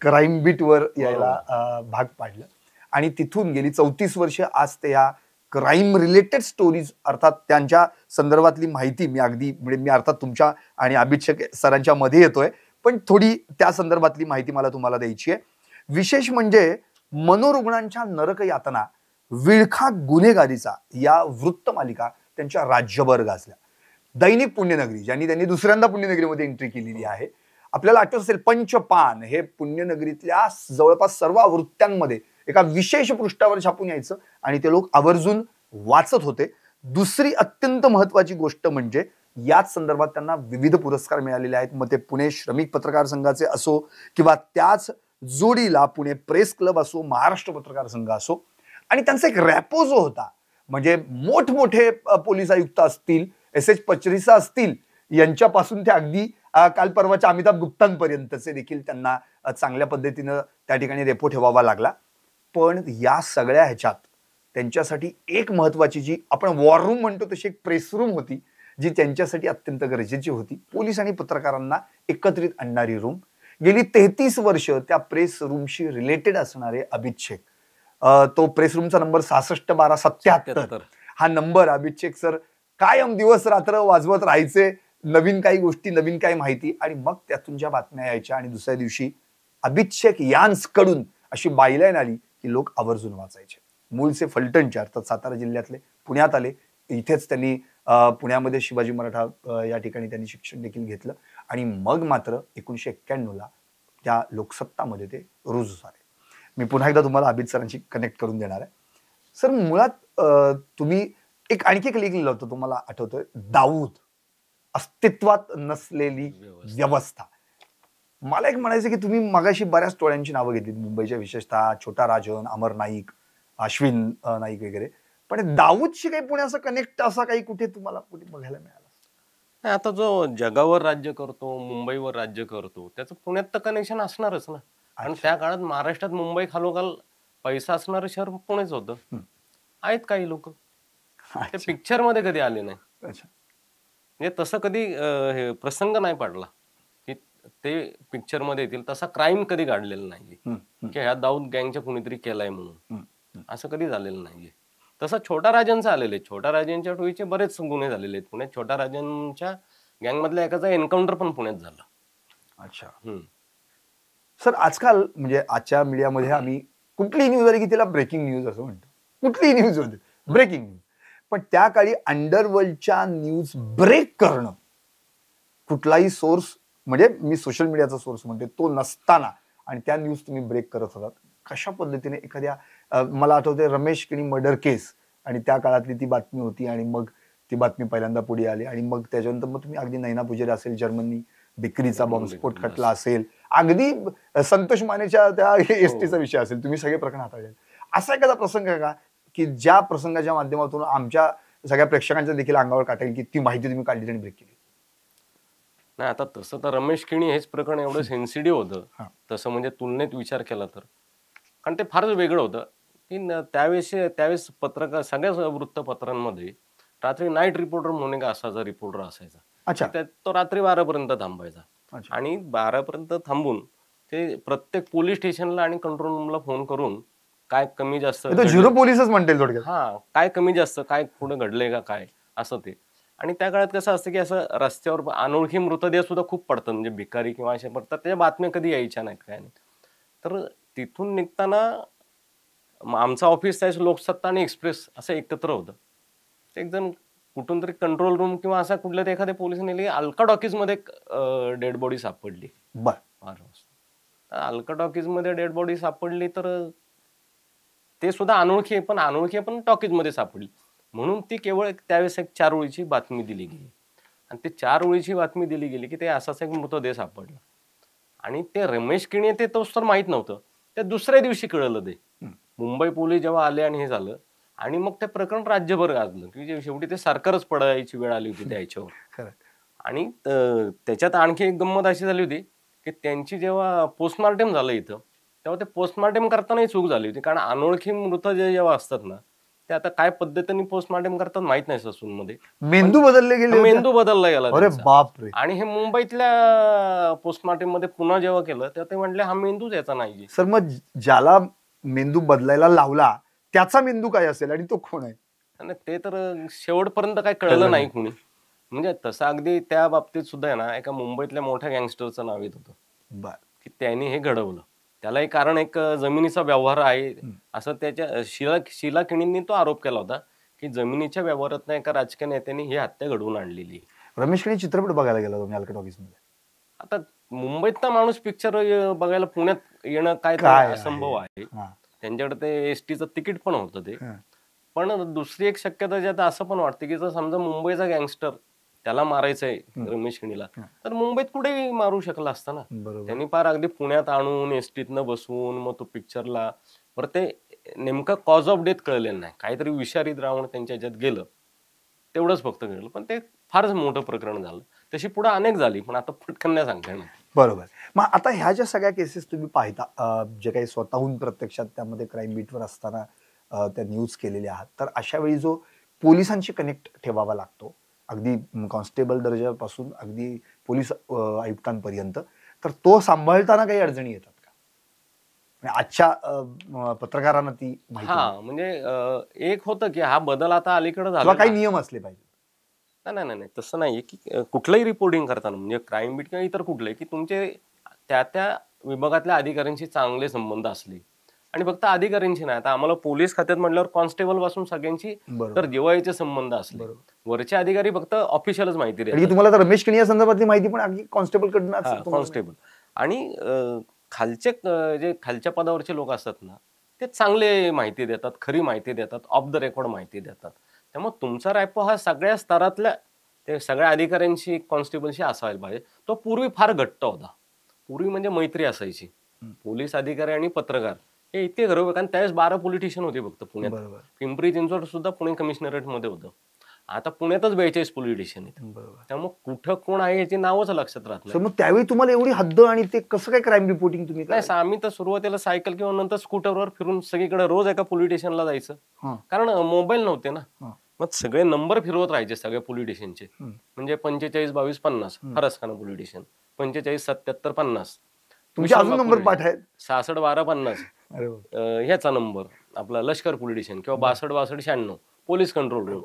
क्राईम बीटवर यायला भाग पाडलं आणि तिथून गेली 34 वर्ष आज ते या क्राईम रिलेटेड स्टोरीज, अर्थात त्यांच्या संदर्भातली माहिती मी अर्थात तुमच्या आणि अभित शेख सरांच्या मध्ये येतोय, पण थोडी त्या संदर्भातली माहिती मला तुम्हाला द्यायची आहे. विशेष म्हणजे मनोरुग्णांच्या नरक यातना, विळखा गुन्हेगारीचा या वृत्तमालिका त्यांच्या राज्यभर गाजल्या. दैनिक पुण्यनगरी, ज्यांनी त्यांनी दुसऱ्यांदा पुण्यनगरीमध्ये एंट्री केलेली आहे, आपल्याला आठवत असेल पंचपान हे पुण्यनगरीतल्या जवळपास सर्व आवृत्त्यांमध्ये एका विशेष पृष्ठावर छापून यायचं आणि ते लोक आवर्जून वाचत होते. दुसरी अत्यंत महत्वाची गोष्ट म्हणजे याच संदर्भात त्यांना विविध पुरस्कार मिळालेले आहेत. मग ते पुणे श्रमिक पत्रकार संघाचे असो किंवा त्याच जोडीला पुणे प्रेस क्लब असो, महाराष्ट्र पत्रकार संघ असो, आणि त्यांचा एक रॅपो जो होता, म्हणजे मोठमोठे पोलीस आयुक्त असतील, SS पचरिसा असतील, यांच्यापासून ते अगदी काल परवाच्या अमिताभ गुप्तांपर्यंतचे देखील त्यांना चांगल्या पद्धतीनं त्या ठिकाणी रेपो ठेवावा लागला. पण या सगळ्या ह्याच्यात त्यांच्यासाठी एक महत्वाची, जी आपण वॉर रूम म्हणतो तशी एक प्रेस रूम होती, जी त्यांच्यासाठी अत्यंत गरजेची होती. पोलीस आणि पत्रकारांना एकत्रित आणणारी रूम. गेली 33 वर्ष त्या प्रेस रूमशी रिलेटेड असणारे अभित शेख, तो प्रेस रूमचा नंबर 661277 हा नंबर अभित शेख सर कायम दिवस रात्र वाजवत राहायचे. नवीन काही गोष्टी, नवीन काही माहिती, आणि मग त्यातून ज्या बातम्या यायच्या आणि दुसऱ्या दिवशी अभित शेख यांस कडून अशी बायलाईन आली की लोक आवर्जून वाचायचे. मूळचे फलटणचे, अर्थात सातारा जिल्ह्यातले, पुण्यात आले. इथेच त्यांनी पुण्यामध्ये शिवाजी मराठा या ठिकाणी त्यांनी शिक्षण देखील घेतलं आणि मग मात्र 1991ला त्या लोकसत्तामध्ये ते रुजू झाले. मी पुन्हा एकदा तुम्हाला अभित सरांशी कनेक्ट करून देणार आहे. सर, मुळात तुम्ही आणखी एक लिहिलं होतं, तुम्हाला आठवतंय, दाऊद, अस्तित्वात नसलेली व्यवस्था. मला एक म्हणायचं की तुम्ही मगाशी बऱ्याच टोळ्यांची नावं घेतली मुंबईच्या, विशेषतः छोटा राजन, अमर नाईक, अश्विन नाईक वगैरे, पण दाऊदशी काही पुण्याचं कनेक्ट असा काही कुठे तुम्हाला कुठे बघायला मिळाला? आता जो जगावर राज्य करतो, मुंबईवर राज्य करतो, त्याचं पुण्यात तर कनेक्शन असणारच ना. आणि त्या काळात महाराष्ट्रात मुंबई खालोखाल पैसा असणारं शहर पुणेच होतं. आहेत काही लोक ते पिक्चर मध्ये कधी आले नाही, म्हणजे तसं कधी प्रसंग नाही पडला की ते पिक्चर मध्ये येतील. तसा क्राईम कधी घडलेला नाहीये की ह्या दाऊद गँगच्या कुणीतरी केलाय म्हणून, असं कधी झालेलं नाहीये. तसं छोटा राजनचं आलेले, छोटा राजनच्या टोळीचे बरेच गुन्हे झालेले आहेत पुण्यात. छोटा राजनच्या गँग मधल्या एकाचा एन्काउंटर पण पुण्यात झाला. अच्छा सर, आजकाल म्हणजे आजच्या मीडियामध्ये आम्ही कुठलीही न्यूज आली की तिला ब्रेकिंग न्यूज असं म्हणतो. कुठलीही न्यूज होते ब्रेकिंग न्यूज, पण त्या काळी अंडरवर्ल्डच्या न्यूज ब्रेक करणं कुठलाही सोर्स, म्हणजे मी सोशल मीडियाचा सोर्स म्हणते, तो नसताना आणि त्या न्यूज तुम्ही ब्रेक करत होतात. कशा पद्धतीने एखाद्या, मला आठवते रमेश किणी मर्डर केस, आणि त्या काळातली ती बातमी होती आणि मग ती बातमी पहिल्यांदा पुढे आली आणि मग त्याच्यानंतर मग तुम्ही अगदी नैना पुजारी असेल, जर्मनी बिक्रीचा बॉम्बस्फोट खटला असेल, अगदी संतोष मानेच्या त्या एसटीचा विषय असेल, तुम्ही सगळे प्रकरण हाताळले. असा एखादा प्रसंग आहे का की ज्या प्रसंगाच्या माध्यमातून आमच्या सगळ्या प्रेक्षकांच्या देखील अंगावर काटेल की ती माहिती तुम्ही काढली आणि ब्रेक केली? नाही, आता तसं तर रमेश किणी हेच प्रकरण एवढं सेन्सिटिव्ह होतं तसं, म्हणजे तुलनेत विचार केला तर, कारण ते फारच वेगळं होतं की त्यावेळेस पत्रकार सगळ्याच वृत्तपत्रांमध्ये रात्री नाईट रिपोर्टर म्हणून एक असाचा रिपोर्टर असायचा. तो रात्री 12 पर्यंत थांबायचा आणि 12 पर्यंत थांबून ते प्रत्येक पोलीस स्टेशनला आणि कंट्रोल रूमला फोन करून काय कमी जास्त, झिरो पोलीसच म्हणतील थोडक्यात, काय कमी जास्त, काय पुढे घडलंय का काय असं ते. आणि त्या काळात कसं असतं की असं रस्त्यावर अनोळखी मृतदेह सुद्धा खूप पडतात, म्हणजे भिकारी किंवा अशा पडतात, त्याच्या बातम्या कधी यायच्या नाहीत काय नाही. तर तिथून निघताना आमचं ऑफिस त्याच लोकसत्ता आणि एक्सप्रेस असं एकत्र होतं. एक जण कुठून तरी कंट्रोल रूम किंवा असा कुठल्या तरी एखाद्या पोलिसांनी अलका टॉकीज मध्ये डेड बॉडी सापडली. अलका टॉकीज मध्ये डेड बॉडी सापडली तर ते सुद्धा अनोळखी पण टॉकीज मध्ये सापडली, म्हणून ती केवळ त्यावेळेस एक 4 ओळीची बातमी दिली गेली. आणि ते 4 ओळीची बातमी दिली गेली की ते असाच एक मृतदेह सापडला. आणि ते रमेश किणी ते तोच तर माहित नव्हतं, त्या दुसऱ्या दिवशी कळलं. ते मुंबई पोलीस जेव्हा आले आणि हे झालं, आणि मग ते प्रकरण राज्यभर गाजलं की शेवटी ते सरकारच पडायची वेळ आली होती त्याच्यावर. आणि त्याच्यात आणखी एक गंमत अशी झाली होती की त्यांची जेव्हा पोस्टमार्टम झालं इथं, तेव्हा ते पोस्टमार्टम करतानाही चूक झाली होती, कारण अनोळखी मृतदेह जेव्हा असतात ना, ते आता काय पद्धतीने पोस्टमार्टम करतात माहित नाही ससूनमध्ये. मेंदू बदलले गेले, मेंदू बदलला गेला. अरे बापरे. आणि हे मुंबईतल्या पोस्टमार्टम मध्ये पुन्हा जेव्हा केलं तेव्हा ते म्हटले हा मेंदूच याचा नाहीये. सर, मग ज्याला मेंदू बदलायला लावला त्याचा मेंदू काय असेल आणि तो कोण आहे? आणि ते तर शेवटपर्यंत काय कळलं नाही कुणी. म्हणजे तसं अगदी त्या बाबतीत सुद्धा आहे ना, एका मुंबईतल्या मोठ्या गँगस्टरचं नाव येत होतं की त्यांनी हे घडवलं. त्याला एक कारण, एक जमिनीचा व्यवहार आहे असं त्याच्या शीला किणींनी तो आरोप केला होता की जमिनीच्या व्यवहारात एका राजकीय नेत्याने ही हत्या घडवून आणलेली. रमेश किणी चित्रपट बघायला गेला तुम्ही अलका टॉकीज मध्ये? आता मुंबईतला माणूस पिक्चर बघायला पुण्यात येणं काय असंभव आहे. त्यांच्याकडे ते एसटीचं तिकीट पण होतं ते. पण दुसरी एक शक्यता ज्यात असं पण वाटतं की जर समजा मुंबईचा गँगस्टर त्याला मारायचंय रमेश किणीला, तर मुंबईत कुठेही मारू शकला असता ना. त्यांनी फार अगदी पुण्यात आणून एसटीतनं बसवून मग तो पिक्चरला, बरं ते नेमका कॉज ऑफ डेथ कळलेलं नाही, काहीतरी विषारी द्रावण त्यांच्या ह्याच्यात गेलं, तेवढंच फक्त कळलं. पण ते फारच मोठं प्रकरण झालं. तशी पुढे अनेक झाली, पण आता पटकन नाही सांगता येणार. बरोबर. मग आता ह्या ज्या सगळ्या केसेस तुम्ही पाहता, जे काही स्वतःहून प्रत्यक्षात त्यामध्ये क्राईम बीटवर असताना त्या न्यूज केलेल्या आहात, तर अशा वेळी जो पोलिसांशी कनेक्ट ठेवावा लागतो, अगदी कॉन्स्टेबल दर्जापासून अगदी पोलीस आयुक्तांपर्यंत, तर तो सांभाळताना काही अडचणी येतात का? आजच्या पत्रकारांना ती माहिती, म्हणजे एक होतं की हा बदल आता अलीकडे झाला, काही नियम असले पाहिजे. नाही, तसं नाहीये की कुठलंही रिपोर्टिंग करताना, म्हणजे क्राईम बीट किंवा इतर कुठलंही, की तुमचे त्या विभागातल्या अधिकाऱ्यांशी चांगले संबंध असले, आणि फक्त अधिकाऱ्यांशी नाही, आता आम्हाला पोलीस खात्यात म्हटल्यावर कॉन्स्टेबल पासून सगळ्यांची तर जिव्हाळ्याचे संबंध असले. वरचे अधिकारी फक्त ऑफिशियलच माहिती देतात. तुम्हाला तर रमेश किणी या संदर्भातली माहिती पण अगदी कॉन्स्टेबल कडनं, कॉन्स्टेबल आणि खालच्या पदावरचे लोक असतात ना, ते चांगले माहिती देतात, खरी माहिती देतात, ऑफ द रेकॉर्ड माहिती देतात. त्यामुळे तुमचा रॅपो हा सगळ्या स्तरातल्या ते सगळ्या अधिकाऱ्यांशी, कॉन्स्टेबलशी असायला पाहिजे. तो पूर्वी फार घट्ट होता. पूर्वी म्हणजे मैत्री असायची. पोलीस अधिकारी आणि पत्रकार हे इतके घरोघर, कारण त्यावेळेस 12 पॉलिटिशियन होते फक्त पुण्यात. पिंपरी चिंचवड सुद्धा पुणे कमिशनरेट मध्ये होतं. आता पुण्यातच 42 पॉलिटिशियन आहेत. त्यामुळे कुठं कोण आहे याची नावच लक्षात राहत नाही. मग त्यावेळी तुम्हाला एवढी हद्द, आणि ते कसं काय क्राईम रिपोर्टिंग तुम्ही? नाही, आम्ही तर सुरुवातीला सायकल किंवा नंतर स्कूटरवर फिरून सगळीकडे रोज एका पोलिटिशियनला जायचं, कारण मोबाईल नव्हते ना. मग सगळे नंबर फिरवत राहायचे सगळ्या पोलिटिशियनचे, म्हणजे 45 22 50 फरस खाना पोलिटिशियन, 45 77 50. तुमचे अजून नंबर पाठ आहेत? 66 12 50 ह्याचा नंबर आपला लष्कर पोलिटिशियन, किंवा 62 62 96 police control room,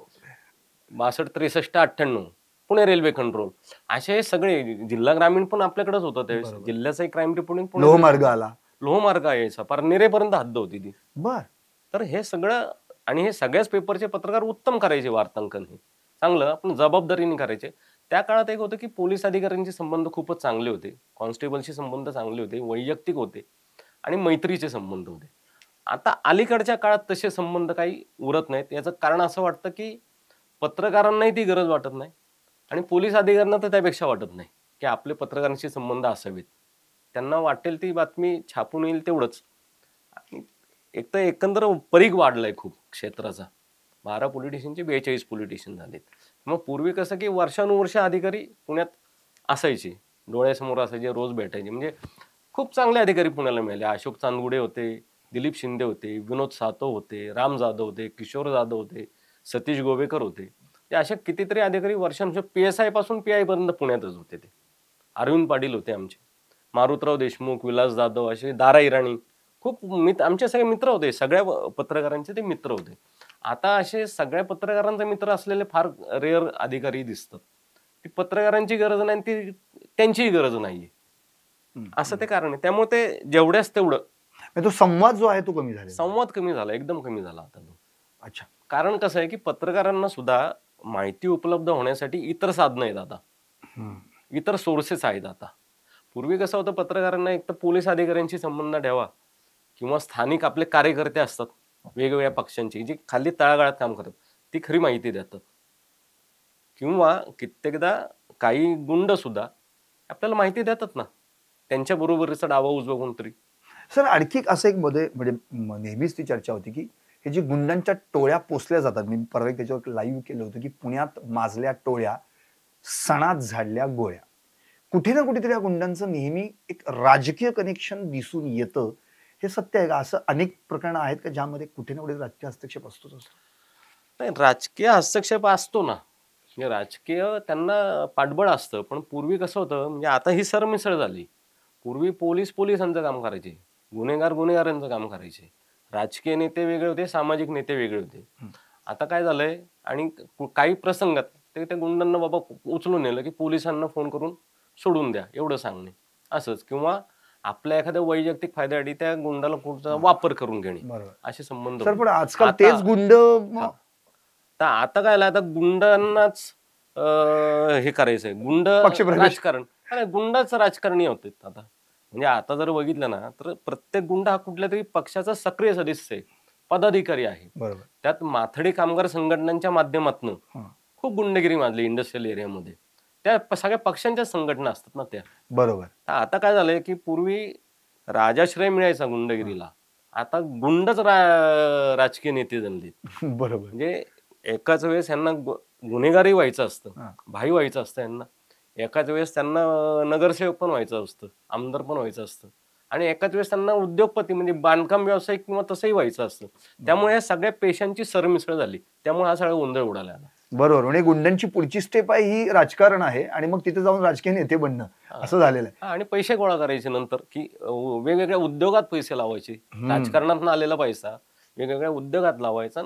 62 63 98 Pune railway control. असे सगळे, जिल्हा ग्रामीण पण आपल्याकडेच होतं त्यावेळेस. जिल्ह्याचा क्राईम रिपोर्टिंग लोहमार्ग आला, लोहमार्ग यायचा, पर निरेपर्यंत हद्द होती ती. तर हे सगळं, आणि हे सगळ्याच पेपरचे पत्रकार उत्तम करायचे वार्तांकन, हे चांगलं आपण जबाबदारीने करायचे. त्या काळात एक होतं की पोलीस अधिकाऱ्यांचे संबंध खूपच चांगले होते, कॉन्स्टेबलचे संबंध चांगले होते, वैयक्तिक होते, आणि मैत्रीचे संबंध होते. आता अलीकडच्या काळात तसे संबंध काही उरत नाहीत. याचं कारण असं वाटतं की पत्रकारांनाही ती गरज वाटत नाही, आणि पोलीस अधिकाऱ्यांना तर त्यापेक्षा वाटत नाही. की आपले पत्रकारांशी संबंध असावेत. त्यांना वाटेल ती बातमी छापून येईल तेवढंच. आणि एक तर एकंदर परीघ वाढलाय खूप क्षेत्राचा. 12 पॉलिटिशियनचे 42 पॉलिटिशियन झालेत. मग पूर्वी कसं की वर्षानुवर्ष अधिकारी पुण्यात असायचे, डोळ्यासमोर असायचे, रोज भेटायचे. म्हणजे खूप चांगले अधिकारी पुण्याला मिळाले. अशोक चांदगुडे होते, दिलीप शिंदे होते, विनोद सातव होते, राम जाधव होते, किशोर जाधव होते, सतीश गोवेकर होते. ते असे कितीतरी अधिकारी वर्षानुवर्ष PSI पासून PI पर्यंत पुण्यातच होते. ते अरविंद पाटील होते आमचे, मारुतराव देशमुख, विलास जाधव, असे दारा इराणी, खूप आमचे सगळे मित्र होते. सगळ्या पत्रकारांचे ते मित्र होते. आता असे सगळ्या पत्रकारांचे मित्र असलेले फार रेअर अधिकारी दिसतात. ती पत्रकारांची गरज नाही, ती त्यांचीही गरज नाहीये, असं ते कारण आहे. त्यामुळे ते जेवढ्याच तेवढं तो संवाद जो आहे तो कमी झाला. संवाद कमी झाला, एकदम कमी झाला आता तो. अच्छा. कारण कसं आहे की पत्रकारांना सुद्धा माहिती उपलब्ध होण्यासाठी इतर साधनं आहेत आता, इतर सोर्सेस आहेत आता. पूर्वी कसं होतं, पत्रकारांना एक तर पोलीस अधिकाऱ्यांशी संबंध ठेवा किंवा स्थानिक आपले कार्यकर्ते असतात वेगवेगळ्या पक्षांची, जी खाली तळागाळात काम करतात, ती खरी माहिती देतात. किंवा कित्येकदा काही गुंड सुद्धा आपल्याला माहिती देतात ना, त्यांच्या बरोबरीचा डावा उजवा कोणतरी. सर आणखी असं एक मध्ये म्हणजे नेहमीच ती चर्चा होती की हे जे गुंडांच्या टोळ्या पोचल्या जातात. मी परवा त्याच्यावर लाईव्ह केलं होतं की पुण्यात माजल्या टोळ्या, सणात झाडल्या गोळ्या. कुठे ना कुठेतरी या गुंडांचं नेहमी एक राजकीय कनेक्शन दिसून येतं. हे सत्य आहे का? असं अनेक प्रकरणं आहेत का ज्यामध्ये कुठे ना कुठे राजकीय हस्तक्षेप असतोच असतो? नाही, राजकीय हस्तक्षेप असतो ना, म्हणजे राजकीय त्यांना पाठबळ असतं. पण पूर्वी कसं होतं, म्हणजे आता ही सरमिसळ झाली. पूर्वी पोलीस पोलिसांचं काम करायचे, गुन्हेगार गुन्हेगारांचं काम करायचे, राजकीय नेते वेगळे होते, सामाजिक नेते वेगळे होते. आता काय झालंय, आणि काही प्रसंगात ते त्या गुंडांना बाबा उचलून नेलं की पोलिसांना फोन करून सोडून द्या एवढं सांगणे, असंच. किंवा आपल्या एखाद्या वैयक्तिक फायद्यासाठी त्या गुंडाला कुठचा वापर करून घेणे, असे संबंध. सर पण आजकाल तेच गुंड आता काय, आता गुंडांनाच हे करायचंय, गुंड राजकारण. अरे गुंडाच राजकारणी होते आता. म्हणजे आता जर बघितलं ना, तर प्रत्येक गुंड हा कुठल्या तरी पक्षाचा सक्रिय सदस्य आहे, पदाधिकारी आहे. बरोबर. त्यात माथडी कामगार संघटनांच्या माध्यमातून खूप गुंडगिरी माजली इंडस्ट्रियल एरियामध्ये. त्या सगळ्या पक्षांच्या संघटना असतात ना त्या. बरोबर. आता काय झालंय की पूर्वी राजाश्रय मिळायचा गुंडगिरीला, आता गुंडच राजकीय नेते जनले. बरोबर. म्हणजे एकाच वेळेस यांना गुन्हेगारही व्हायचं असतं, भाई व्हायचं असतं यांना, एकाच वेळेस त्यांना नगरसेवक पण व्हायचं असतं, आमदार पण व्हायचं असतं, आणि एकाच वेळेस त्यांना उद्योगपती म्हणजे बांधकाम व्यावसायिक किंवा तसंही व्हायचं असतं. त्यामुळे या सगळ्या पेशांची सरमिसळ झाली. त्यामुळे हा सगळा गोंधळ उडाला. बरोबर. म्हणजे गुंडांची पुढची स्टेप आहे ही राजकारण आहे, आणि मग तिथे जाऊन राजकीय नेते बनणं असं झालेलं आहे. आणि पैसे गोळा करायचे नंतर, की वेगवेगळ्या उद्योगात पैसे लावायचे, राजकारणात आलेला पैसा वेगवेगळ्या उद्योगात लावायचा,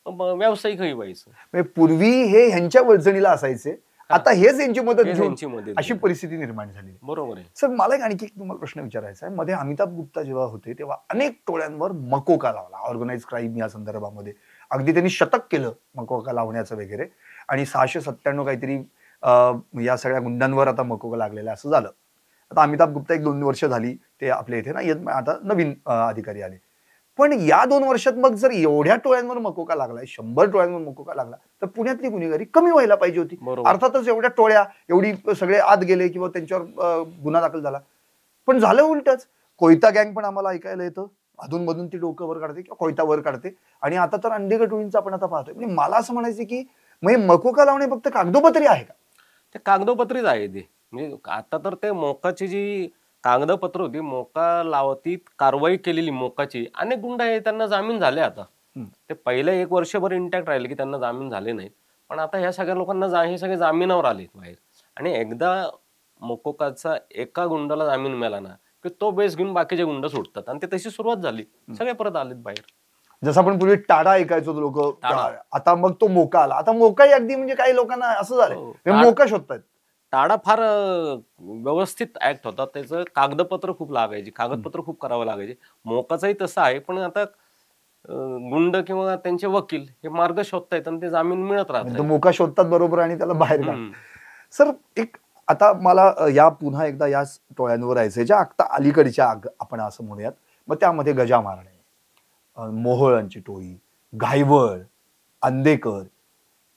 व्यावसायिकही व्हायचं. म्हणजे पूर्वी हे ह्यांच्या वळजणीला असायचे, आता हेच यांची मदत घेऊन अशी परिस्थिती निर्माण झाली. बरोबर आहे. सर मला एक आणखी तुम्हाला प्रश्न विचारायचा आहे. मध्ये अमिताभ गुप्ता जेव्हा होते तेव्हा अनेक टोळ्यांवर मकोका लावला, ऑर्गनाइज क्राईम या संदर्भामध्ये. अगदी त्यांनी शतक केलं मकोका लावण्याचं वगैरे, आणि 697 काहीतरी या सगळ्या गुंडांवर आता मकोका लागलेला असं झालं. आता अमिताभ गुप्ता 1-2 वर्ष झाली ते आपल्या इथे ना, आता नवीन अधिकारी आले. पण या 2 वर्षात मग जर एवढ्या टोळ्यांवर मकोका लागलाय, 100 टोळ्यांवर मकोका लागला, तर पुण्यातली गुन्हेगारी कमी व्हायला पाहिजे होती. अर्थातच एवढ्या टोळ्या, एवढी सगळे आत गेले किंवा त्यांच्यावर गुन्हा दाखल झाला. पण झालं उलटच. कोयता गँग पण आम्हाला ऐकायला येतं, अधूनमधून ती डोकं वर काढते किंवा कोयता वर काढते, आणि आता तर अंडेग टोळींचं आपण आता पाहतोय. म्हणजे मला असं म्हणायचं की म्हणजे मकोका लावणे फक्त कागदोपत्री आहे का? ते कागदोपत्रीच आहे ते. म्हणजे आता तर ते मोकाची जी कागदपत्र होती, मोका लावती कारवाई केलेली मोकाची, अनेक गुंड आहे त्यांना जामीन झाले. आता ते पहिले 1 वर्षभर इंटॅक्ट राहिले की त्यांना जामीन झाले नाहीत, पण आता ह्या सगळ्या लोकांना हे सगळे जामिनावर आले बाहेर. आणि एकदा मोकोकाचा एका गुंडाला जामीन मिळाला ना की तो बेस घेऊन बाकीचे गुंड सुटतात, आणि ते तशी सुरुवात झाली, सगळे परत आलेत बाहेर. जसं आपण पूर्वी टाडा ऐकायचो लोक, आता मग तो मोका आला. आता मोकाही अगदी म्हणजे काही लोकांना असं झालं मोका शोधतात. टाडा फार व्यवस्थित ऍक्ट होता, त्याचं कागदपत्र खूप लागायची, कागदपत्र खूप करावं लागायचे. मोकाचाही तसं आहे, पण आता गुंड किंवा त्यांचे वकील हे मार्ग शोधतायत आणि ते जामीन मिळत राहतात. मोका शोधतात बरोबर, आणि त्याला बाहेर काढतात. सर एक आता मला या पुन्हा एकदा या टोळ्यांवर यायचं, ज्या आता अलीकडच्या आपण असं म्हणूयात, मग त्यामध्ये गजा मारणे, मोहोळांची टोळी, घायवळ, अंधेकर,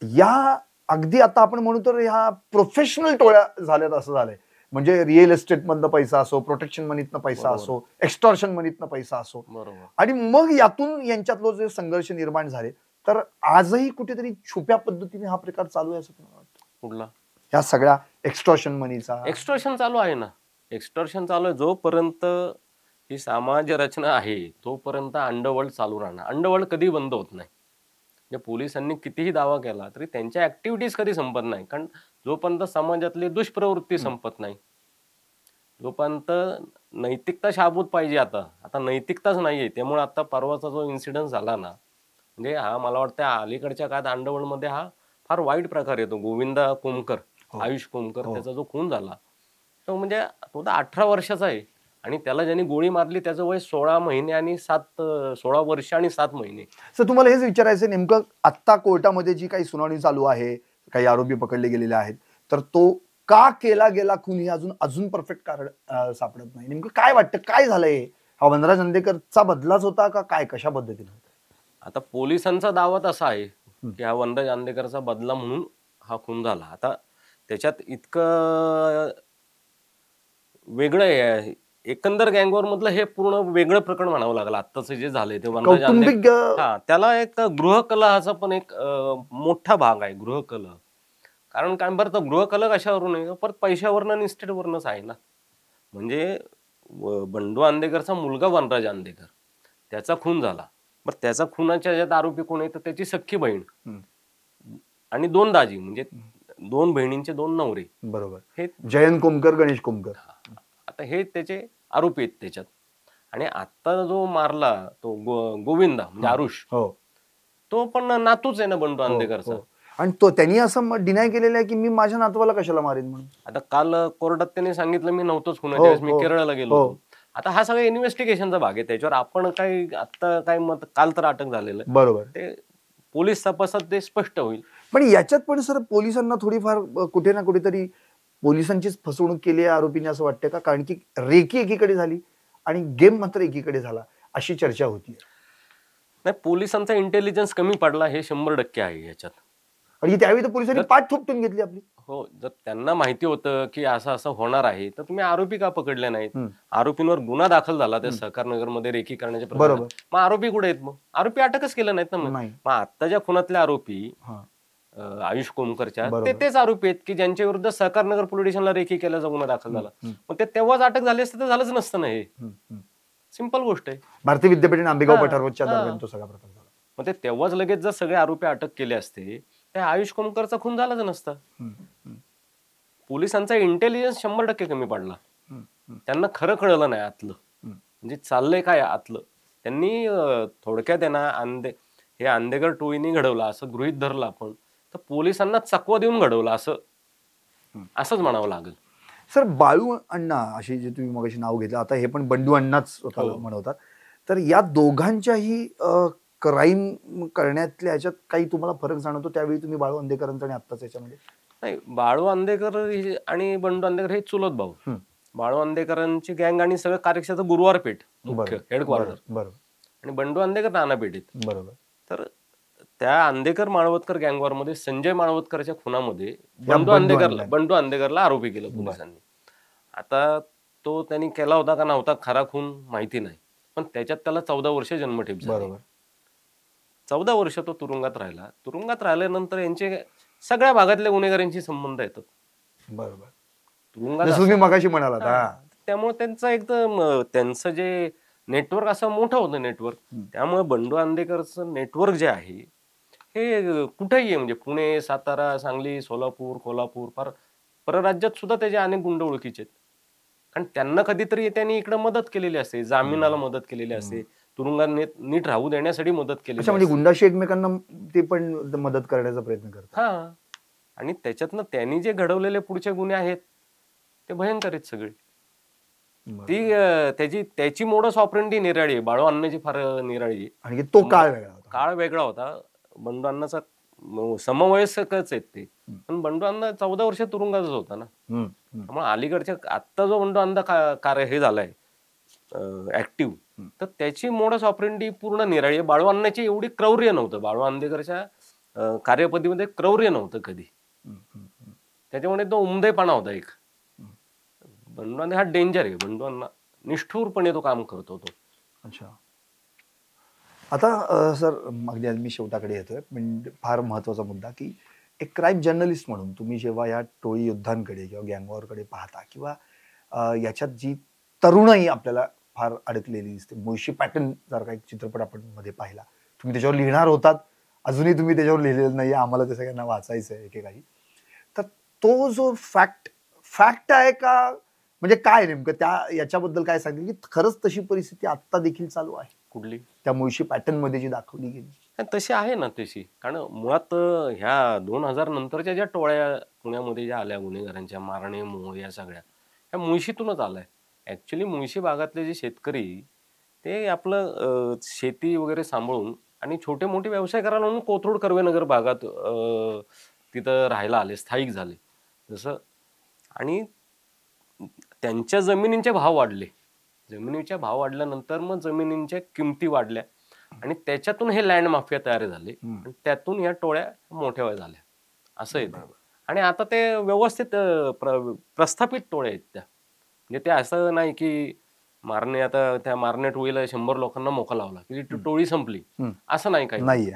या अगदी आता आपण म्हणू तर ह्या प्रोफेशनल टोळ्या झाल्यात असं झालंय. म्हणजे रिअल एस्टेट मधनं पैसा असो, प्रोटेक्शन मनीतनं पैसा बरोबर. असो, एक्स्टॉर्शन मनीतनं पैसा असो, बरोबर. आणि मग यातून यांच्यातलं जे संघर्ष निर्माण झाले, तर आजही कुठेतरी छुप्या पद्धतीने हा प्रकार चालू आहे असं तुम्हाला वाटतं? कुठला या सगळ्या एक्स्टॉर्शन मनीचा एक्स्टॉर्शन चालू आहे ना. एक्स्टॉर्शन चालू आहे. जोपर्यंत ही समाज रचना आहे तोपर्यंत अंडरवर्ल्ड चालू राहणार. अंडरवर्ल्ड कधी बंद होत नाही. म्हणजे पोलिसांनी कितीही दावा केला तरी त्यांच्या ऍक्टिव्हिटीज कधी संपत नाही. कारण जोपर्यंत समाजातली दुष्प्रवृत्ती संपत नाही, जोपर्यंत नैतिकता शाबूत पाहिजे. आता नैतिकताच नाहीये. त्यामुळे आता परवाचा जो इन्सिडेंट झाला ना, म्हणजे हा मला वाटतं अलीकडच्या काळात अंडरवर्ल्ड मध्ये हा फार वाईट प्रकार येतो. गोविंदा कोमकर, आयुष कोमकर, त्याचा जो खून झाला तो म्हणजे तो तर 18 वर्षाचा आहे आणि त्याला ज्यांनी गोळी मारली त्याचं वय 16 महिने आणि 16 वर्ष आणि 7 महिने. सर तुम्हाला हेच विचारायचं, नेमकं आत्ता कोर्टामध्ये जी काही सुनावणी चालू आहे, काही आरोपी पकडले गेलेले आहेत, तर तो का केला गेला खून हे अजून परफेक्ट कारण सापडत नाही. नेमकं काय वाटतं, काय झालंय? हा वनराज अंधेकरचा बदलाच होता का काय, कशा पद्धतीने? आता पोलिसांचा दावा तसा आहे की हा वनराज अंधेकरचा बदला म्हणून हा खून झाला. आता त्याच्यात इतकं वेगळं आहे. एकंदर गँगवॉर मधलं हे पूर्ण वेगळं प्रकरण म्हणावं लागलं. आत्ताचं जे झालंय ते वनराज अंधेकर, हा त्याला एक गृहकलहाचा पण एक मोठा भाग आहे. गृहकलह कारण काय बरं, तर गृहकलह कशावरून आहे? परत पैशावरनं आणि इस्टेटवरनच आहे ना. म्हणजे बंडू अंधेकरचा मुलगा वनराज अंधेकर, त्याचा खून झाला. बरं त्याचा खुनाच्या ज्यात आरोपी कोण आहे तर त्याची सख्खी बहीण आणि 2 दाजी, म्हणजे 2 बहिणींचे 2 नवरे. बरोबर. हे जयंत कोमकर, गणेश कोमकर, आता हे त्याचे आरोपी आहेत त्याच्यात. आणि आता जो मारला तो गोविंदा म्हणजे आरुष, तो पण नातूच आहे ना बंडू अंधेकरचा. आणि तो त्यांनी असं डिनाय केलेलं आहे की मी माझ्या नातवाला कशाला मारेन म्हणून. आता काल कोर्टात त्यांनी सांगितलं मी नव्हतोच खुनाच्या वेळेस, मी केरळला गेलो. आता हा सगळा इन्व्हेस्टिगेशनचा भाग आहे. त्याच्यावर आपण काही आता काय मत, काल तर अटक झालेलं, बरोबर, ते पोलीस तपासात ते स्पष्ट होईल. पण याच्यात पण सर पोलिसांना थोडीफार कुठे ना कुठेतरी पोलिसांचीच फसवणूक केली आहे आरोपीने असं वाटतं का? कारण की रेकी एकीकडे झाली आणि गेम मात्र एकीकडे झाला अशी चर्चा होती. नाही, पोलिसांचा इंटेलिजन्स कमी पडला हे 100% आहे याच्यात. आणि त्यावेळी तर पोलिसांनी पाठ थोपटून घेतली आपली. हो, जर त्यांना माहिती होतं की असं असं होणार आहे तर तुम्ही आरोपी का पकडले नाहीत? आरोपींवर गुन्हा दाखल झाला त्या सहकारनगर मध्ये रेकी करण्याच्या प्रकरणात. मग आरोपी कुठे आहेत? मग आरोपी अटकच केलं नाहीत ना. मग आत्ताच्या खुनातले आरोपी आयुष कोमकरच्या तेच आरोपी आहेत की ज्यांच्या विरुद्ध सहकारनगर पोलीस स्टेशनला रेकी केल्याचा गुन्हा दाखल झाला. मग ते तेव्हाच अटक झाली असते तर झालंच नसतं ना. हे सिंपल गोष्ट आहे. भारतीय विद्यापीठ आंबेगाव पठारच्या दरम्यान तो सगळा प्रकार झाला. मग ते तेव्हाच लगेच जर सगळे आरोपी अटक केले असते त्या आयुष कोमकरचा खून झालाच नसता. पोलिसांचा इंटेलिजन्स 100% कमी पडला. त्यांना खरं कळलं नाही आतलं, म्हणजे चाललंय काय आतलं. त्यांनी थोडक्यात आहे ना हे अंधेकर टोळीने घडवलं असं गृहीत धरलं आपण, तर पोलिसांना चकवा देऊन घडवलं असंच म्हणावं लागेल. सर बाळू अण्णा अशी जे तुम्ही मगाशी नाव घेतलं, आता हे पण बंडू अण्णाच म्हणवतात, तर या दोघांच्याही क्राईम करण्यातल्या ह्याच्यात काही तुम्हाला फरक जाणवतो? त्यावेळी तुम्ही बाळू अंधेकरांचा आणि आत्ताच याच्यामध्ये? नाही, बाळू अंधेकर आणि बंडू अंधेकर हे चुलत भाऊ. बाळू अंधेकरांची गँग आणि सगळं कार्यक्षेत्र गुरुवारपेठ मुख्य हेडक्वार्टर, बरोबर, आणि बंडू अंधेकर नानापेठेत, बरोबर. तर त्या अंधेकर माळवतकर गँगवॉर मध्ये संजय माळवतकरच्या खुनामध्ये बंडू अंधेकरला आरोपी केलं पोलिसांनी. आता तो त्यांनी केला होता का नव्हता खरा खून माहिती नाही, पण त्याच्यात त्याला 14 वर्ष जन्मठेप झाली. बरोबर, 14 वर्ष तो तुरुंगात राहिला. तुरुंगात राहिल्यानंतर यांचे सगळ्या भागातल्या गुन्हेगारांशी संबंध येतात. बरोबर, तुरुंगात तुम्ही मगाशी म्हणाला. त्यामुळे त्यांचं एकदम त्यांचं जे नेटवर्क असं मोठं होतं नेटवर्क. त्यामुळे बंडू अंधेकरचं नेटवर्क जे आहे हे कुठेही आहे, म्हणजे पुणे, सातारा, सांगली, सोलापूर, कोल्हापूर, परराज्यात सुद्धा त्याचे अनेक गुंड ओळखीचे आहेत. कारण त्यांना कधीतरी त्यांनी इकडे मदत केलेली असते, जामिनाला मदत केलेली असते, तुरुंगात नीट राहू देण्यासाठी मदत केली. म्हणजे गुंडाशी एकमेकांना ते पण मदत करण्याचा प्रयत्न करतात. हा, आणि त्याच्यातनं त्यांनी जे घडवलेले पुढचे गुन्हे आहेत ते भयंकर आहेत सगळे. त्याची मोडस ऑपरेंडी निराळी आहे. बाळू अण्णाची फार निराळी आहे. आणि तो काळ वेगळा होता. बंडू अण्णाचा समवयस्कच आहेत ते, पण बंडू अण्णा 14 वर्ष तुरुंगातच होता ना. त्यामुळे अलीकडच्या आत्ता जो बंडू अण्णा कार्य हे झालाय ऍक्टिव्ह, तर त्याची मोडस ऑपरेंडी पूर्ण निराळी आहे. बाळू अण्णाची एवढी क्रौर्य नव्हतं, बाळू आंबेकरच्या कार्यपद्धतीमध्ये क्रौर्य नव्हतं कधी. त्याच्यामुळे तो उमदेपणा होता एक. बंडू अण्णा हा डेंजर आहे. बंडू अण्णा निष्ठुरपणे तो काम करतो तो. अच्छा. आता सर अगदी आज मी शेवटाकडे येतोय, म्हणजे फार महत्वाचा मुद्दा की एक क्राईम जर्नलिस्ट म्हणून तुम्ही जेव्हा या टोळी युद्धांकडे किंवा गँगवॉरकडे पाहता किंवा याच्यात जी तरुणाई आपल्याला फार अडकलेली दिसते, मुळशी पॅटर्न सारखा एक चित्रपट आपण मध्ये पाहिला, तुम्ही त्याच्यावर लिहिणार होतात, अजूनही तुम्ही त्याच्यावर लिहिलेलं नाही, आम्हाला ते सगळ्यांना वाचायचं आहे एकेकाळी. तर तो जो फॅक्ट आहे का, म्हणजे काय नेमकं त्या याच्याबद्दल काय सांगेल की खरंच तशी परिस्थिती आता देखील चालू आहे? कुठली? त्या मुळशी पॅटर्न मध्ये जी दाखवली गेली तशी आहे ना तशी. कारण मुळात ह्या 2000 नंतरच्या ज्या टोळ्या पुण्यामध्ये ज्या आल्या गुन्हेगारांच्या, मारणे, मोह, या सगळ्या ह्या मुळशीतूनच आलाय. ऍक्च्युली मुळशी भागातले जे शेतकरी ते आपलं शेती वगैरे सांभाळून आणि छोटे मोठे व्यवसाय करायला म्हणून कोथरूड कर्वेनगर भागात तिथं राहायला आले, स्थायिक झाले जसं. आणि त्यांच्या जमिनींचे भाव वाढले. जमिनीचे भाव वाढल्यानंतर मग जमिनींच्या किमती वाढल्या आणि त्याच्यातून हे लँड माफिया तयार झाले आणि त्यातून या टोळ्या मोठ्या झाल्या असं आहे. आणि आता ते व्यवस्थित प्रस्थापित टोळ्या आहेत त्या. म्हणजे ते असं नाही की मारणे, आता त्या मारणे टोळीला 100 लोकांना मोका लावला की टोळी संपली, असं नाही काही नाही.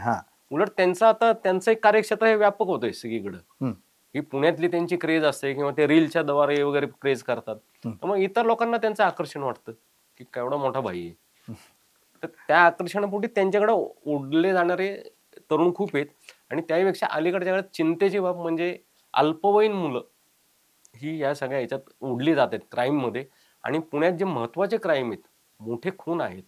उलट त्यांचं आता त्यांचं एक कार्यक्षेत्र हे व्यापक होतंय सगळीकडं. ही पुण्यातली त्यांची क्रेज असते किंवा ते रीलच्या द्वारे वगैरे क्रेज करतात, मग इतर लोकांना त्यांचं आकर्षण वाटतं की केवढा मोठा भाई आहे. तर त्या आकर्षणापोटी त्यांच्याकडे ओढले जाणारे तरुण खूप आहेत. आणि त्यापेक्षा अलीकडच्या काळात चिंतेची बाब म्हणजे अल्पवयीन मुलं ही या सगळ्या ह्याच्यात ओढली जातात क्राईम मध्ये. आणि पुण्यात जे महत्वाचे क्राईम आहेत, मोठे खून आहेत,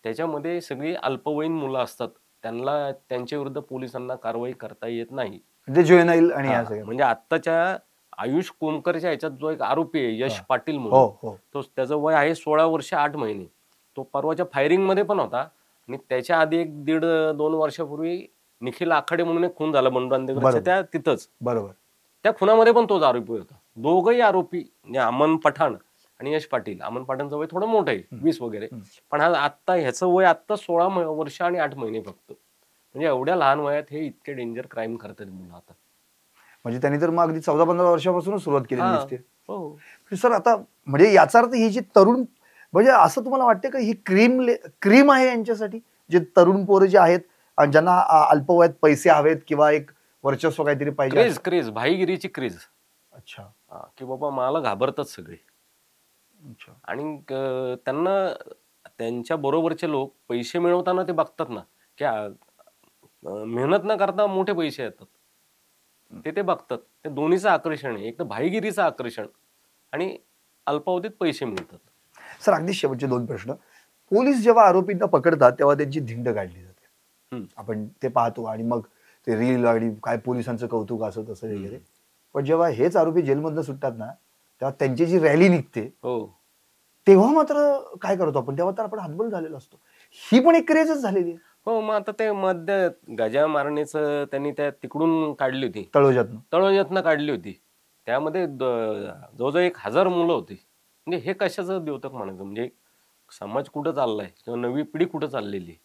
त्याच्यामध्ये सगळी अल्पवयीन मुलं असतात. त्यांना त्यांच्या विरुद्ध पोलिसांना कारवाई करता येत नाही. म्हणजे आत्ताच्या आयुष कोमकरच्या ह्याच्यात जो एक आरोपी आहे यश पाटील म्हणून, तो त्याचं वय आहे 16 वर्ष 8 महिने. तो परवाच्या फायरिंग मध्ये पण होता. आणि त्याच्या आधी 1-1.5-2 वर्षापूर्वी निखिल आखाडे म्हणून एक खून झाला बंडू त्या तिथंच. बरोबर. त्या खुनामध्ये पण तोच आरोपी होता. दोघही आरोपी म्हणजे अमन पठाण आणि यश पाटील. अमन पठाणचं वय थोडं मोठं आहे, 20 वगैरे, पण आता ह्याचं वय आता 16 वर्ष आणि 8 महिने फक्त. म्हणजे एवढ्या लहान वयात हे इतके डेंजर क्राईम करतात मुलं आता. म्हणजे त्यांनी तर मग अगदी 14-15 वर्षापासून सुरुवात केलेली दिसते सर. आता म्हणजे याचा अर्थ ही जी तरुण, म्हणजे असं तुम्हाला वाटतं का ही क्रीम आहे यांच्यासाठी, जे तरुण पोरं जे आहेत आणि ज्यांना अल्पवयात पैसे हवेत किंवा एक वर्चस्व काहीतरी पाहिजे, क्रेज भाईगिरीची क्रेज. अच्छा. की बाबा मला घाबरतात सगळे. आणि त्यांना त्यांच्या बरोबरचे लोक पैसे मिळवताना ते बघतात ना की मेहनत न करता मोठे पैसे येतात, ते बघतात. ते दोन्हीचं आकर्षण आहे, एक तर भाईगिरीचं आकर्षण आणि अल्पावधीत पैसे मिळतात. सर अगदी शेवटचे 2 प्रश्न. पोलीस जेव्हा आरोपींना पकडतात तेव्हा त्यांची धिंड काढली जाते, आपण ते पाहतो. आणि मग ते रील आणि काय पोलिसांचं कौतुक असं तसं वगैरे. पण जेव्हा हेच आरोपी जेलमधनं सुटतात ना, तेव्हा त्यांची जी रॅली निघते तेव्हा मात्र काय करतो आपण, तेव्हा तर आपण हतबल झालेलो असतो. ही पण एक क्रेजच झालेली आहे. हो, मग आता ते मध्य गजा मारण्याचं त्यांनी त्या तिकडून काढली होती, तळोजातनं काढली होती. त्यामध्ये जवळजवळ 1000 मुलं होती. म्हणजे हे कशाचं द्योतक म्हणायचं, म्हणजे समाज कुठं चाललाय किंवा नवी पिढी कुठं चाललेली,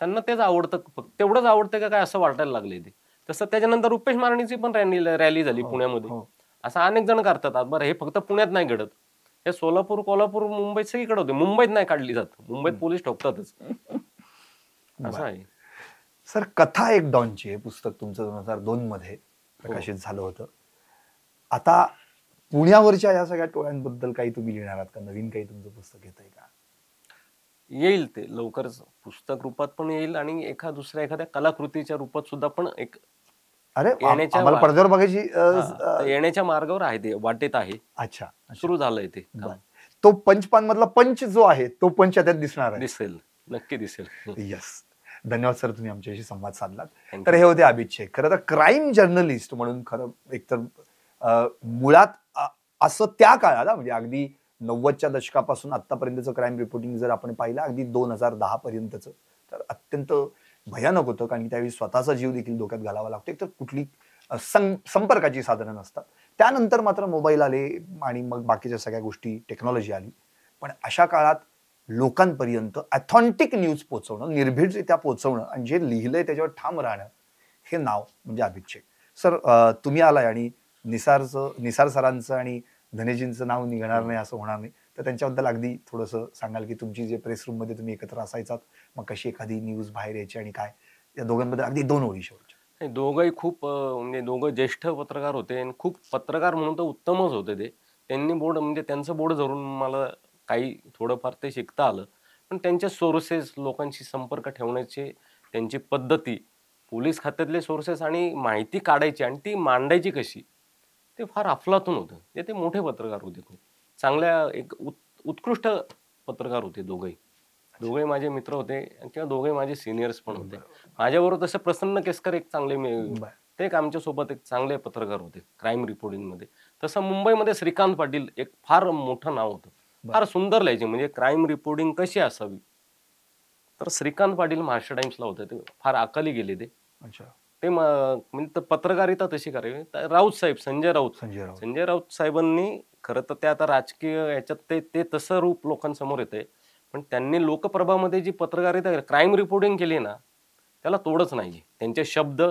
त्यांना तेच आवडतं, फक्त तेवढंच आवडतं का काय असं वाटायला लागले ते. तसं त्याच्यानंतर रुपेश मारणीची पण रॅली झाली पुण्यामध्ये. असं अनेक जण करतात. बरं, हे फक्त पुण्यात नाही घडत, हे सोलापूर, कोल्हापूर, मुंबईत सगळीकडे होते. मुंबईत नाही काढली जात, मुंबईत पोलीस ठोकतातच. असं आहे सर. कथा एक डॉनची हे पुस्तक तुमचं 2002 मध्ये प्रकाशित झालं होतं. आता पुण्यावरच्या या सगळ्या टोळ्यांबद्दल काही तुम्ही लिहिणार आहात का? नवीन काही तुमचं पुस्तक येतंय का? येईल, ते लवकरच पुस्तक रूपात पण येईल आणि एखाद्या कलाकृतीच्या रूपात सुद्धा पण एक पडद्यावर बघायची येण्याच्या मार्गावर आहे, ते वाटेत आहे. अच्छा, सुरू झालंय ते. तो पंचपान मधला पंच जो आहे तो पंच त्यात दिसणार आहे. दिसेल, नक्की दिसेल. यस. धन्यवाद सर, तुम्ही आमच्याशी संवाद साधलात. तर हे होते अभित शेख. खरं तर क्राईम जर्नलिस्ट म्हणून खरं एकतर मुळात असं त्या काळाला म्हणजे अगदी 90च्या दशकापासून आतापर्यंतचं क्राईम रिपोर्टिंग जर आपण पाहिलं अगदी 2010 पर्यंतचं, तर अत्यंत भयानक होतं. कारण की त्यावेळी स्वतःचा जीव देखील धोक्यात घालावा लागतो. एक तर कुठली संपर्काची साधनं नसतात. त्यानंतर मात्र मोबाईल आले आणि मग बाकीच्या सगळ्या गोष्टी, टेक्नॉलॉजी आली. पण अशा काळात लोकांपर्यंत ऑथेंटिक न्यूज पोहोचवणं, निर्भीडरित्या पोहोचवणं आणि जे लिहिलंय त्याच्यावर ठाम राहणं, हे नाव म्हणजे अभित शेख. सर तुम्ही आलाय आणि निसार सरांचं आणि धनेजींचं नाव निघणार नाही असं होणार नाही, तर त्यांच्याबद्दल अगदी थोडंसं सांगाल की तुमची जे प्रेस रूम मध्ये तुम्ही एकत्र असायचात, मग कशी एखादी न्यूज बाहेर यायची आणि काय, या दोघांबद्दल अगदी 2 ओळी शेवटच्या. दोघंही खूप म्हणजे दोघं ज्येष्ठ पत्रकार होते आणि खूप पत्रकार म्हणून तर उत्तमच होते ते. त्यांनी बोर्ड म्हणजे त्यांचं बोर्ड धरून मला काही थोडंफार ते शिकता आलं. पण त्यांच्या सोर्सेस, लोकांशी संपर्क ठेवण्याची त्यांची पद्धती, पोलीस खात्यातले सोर्सेस आणि माहिती काढायची आणि ती मांडायची कशी, ते फार अफलातून होतं. ते मोठे पत्रकार होते खूप चांगल्या, एक उत्कृष्ट पत्रकार होते दोघंही. दोघेही माझे मित्र होते किंवा दोघे माझे सिनियर्स पण होते. माझ्याबरोबर तसं प्रसन्न केसकर एक चांगले ते एक आमच्यासोबत एक चांगले पत्रकार होते क्राईम रिपोर्टिंग मध्ये. तसं मुंबईमध्ये श्रीकांत पाटील एक फार मोठं नाव होतं, फार सुंदर लिहायचे म्हणजे क्राईम रिपोर्टिंग कशी असावी. तर श्रीकांत पाटील महाराष्ट्र टाइम्सला होते, ते फार अकाली गेले ते. ते म्हणजे पत्रकारिता तशी करावी. राऊत साहेब, संजय राऊत साहेबांनी खरं तर ते आता राजकीय याच्यात ते तसं रूप लोकांसमोर येतंय, पण त्यांनी लोकप्रभामध्ये जी पत्रकारिता क्राईम रिपोर्टिंग केली ना, त्याला तोडच नाही. त्यांचे शब्द,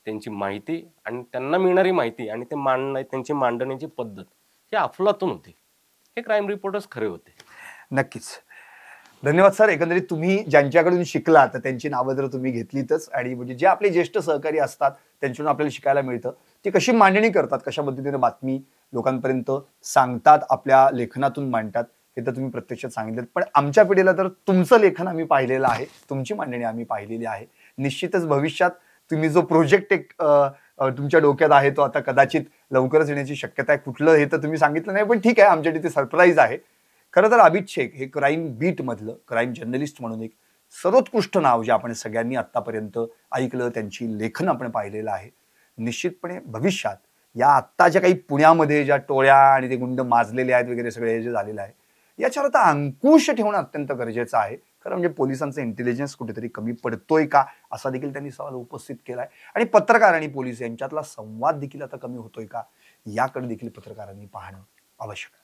त्यांची माहिती आणि त्यांना मिळणारी माहिती आणि ते त्यांची मांडण्याची पद्धत हे अफलातून होते. हे क्राईम रिपोर्टर्स खरे होते. नक्कीच. धन्यवाद सर. एकंदरीत तुम्ही ज्यांच्याकडून शिकला तर त्यांची नावं जर तुम्ही घेतलीतच, आणि म्हणजे जे आपले ज्येष्ठ सहकारी असतात त्यांच्याकडून आपल्याला शिकायला मिळतं, ते कशी मांडणी करतात, कशा पद्धतीने बातमी लोकांपर्यंत सांगतात, आपल्या लेखनातून मांडतात, हे तर तुम्ही प्रत्यक्षात सांगितलं. पण आमच्या पिढीला तर तुमचं लेखन आम्ही पाहिलेलं आहे, तुमची मांडणी आम्ही पाहिलेली आहे. निश्चितच भविष्यात तुम्ही जो प्रोजेक्ट एक तुमच्या डोक्यात आहे तो आता कदाचित लवकरच येण्याची शक्यता आहे. कुठलं हे तर तुम्ही सांगितलं नाही, पण ठीक आहे, आमच्यासाठी ते सरप्राईज आहे. खरं तर अभित शेख हे क्राईम बीट मधलं क्राईम जर्नलिस्ट म्हणून एक सर्वोत्कृष्ट नाव जे आपण सगळ्यांनी आतापर्यंत ऐकलं, त्यांची लेखन आपण पाहिलेलं आहे. निश्चितपणे भविष्यात या आत्ता ज्या काही पुण्यामध्ये ज्या टोळ्या आणि ते गुंड माजलेले आहेत वगैरे सगळे जे झालेलं आहे, याच्यावर आता अंकुश ठेवणं अत्यंत गरजेचं आहे. खरं म्हणजे पोलिसांचं इंटेलिजन्स कुठेतरी कमी पडतोय का, असा देखील त्यांनी सवाल उपस्थित केलाय. आणि पत्रकार आणि पोलीस यांच्यातला संवाद देखील आता कमी होतोय का, याकडे देखील पत्रकारांनी पाहणं आवश्यक आहे.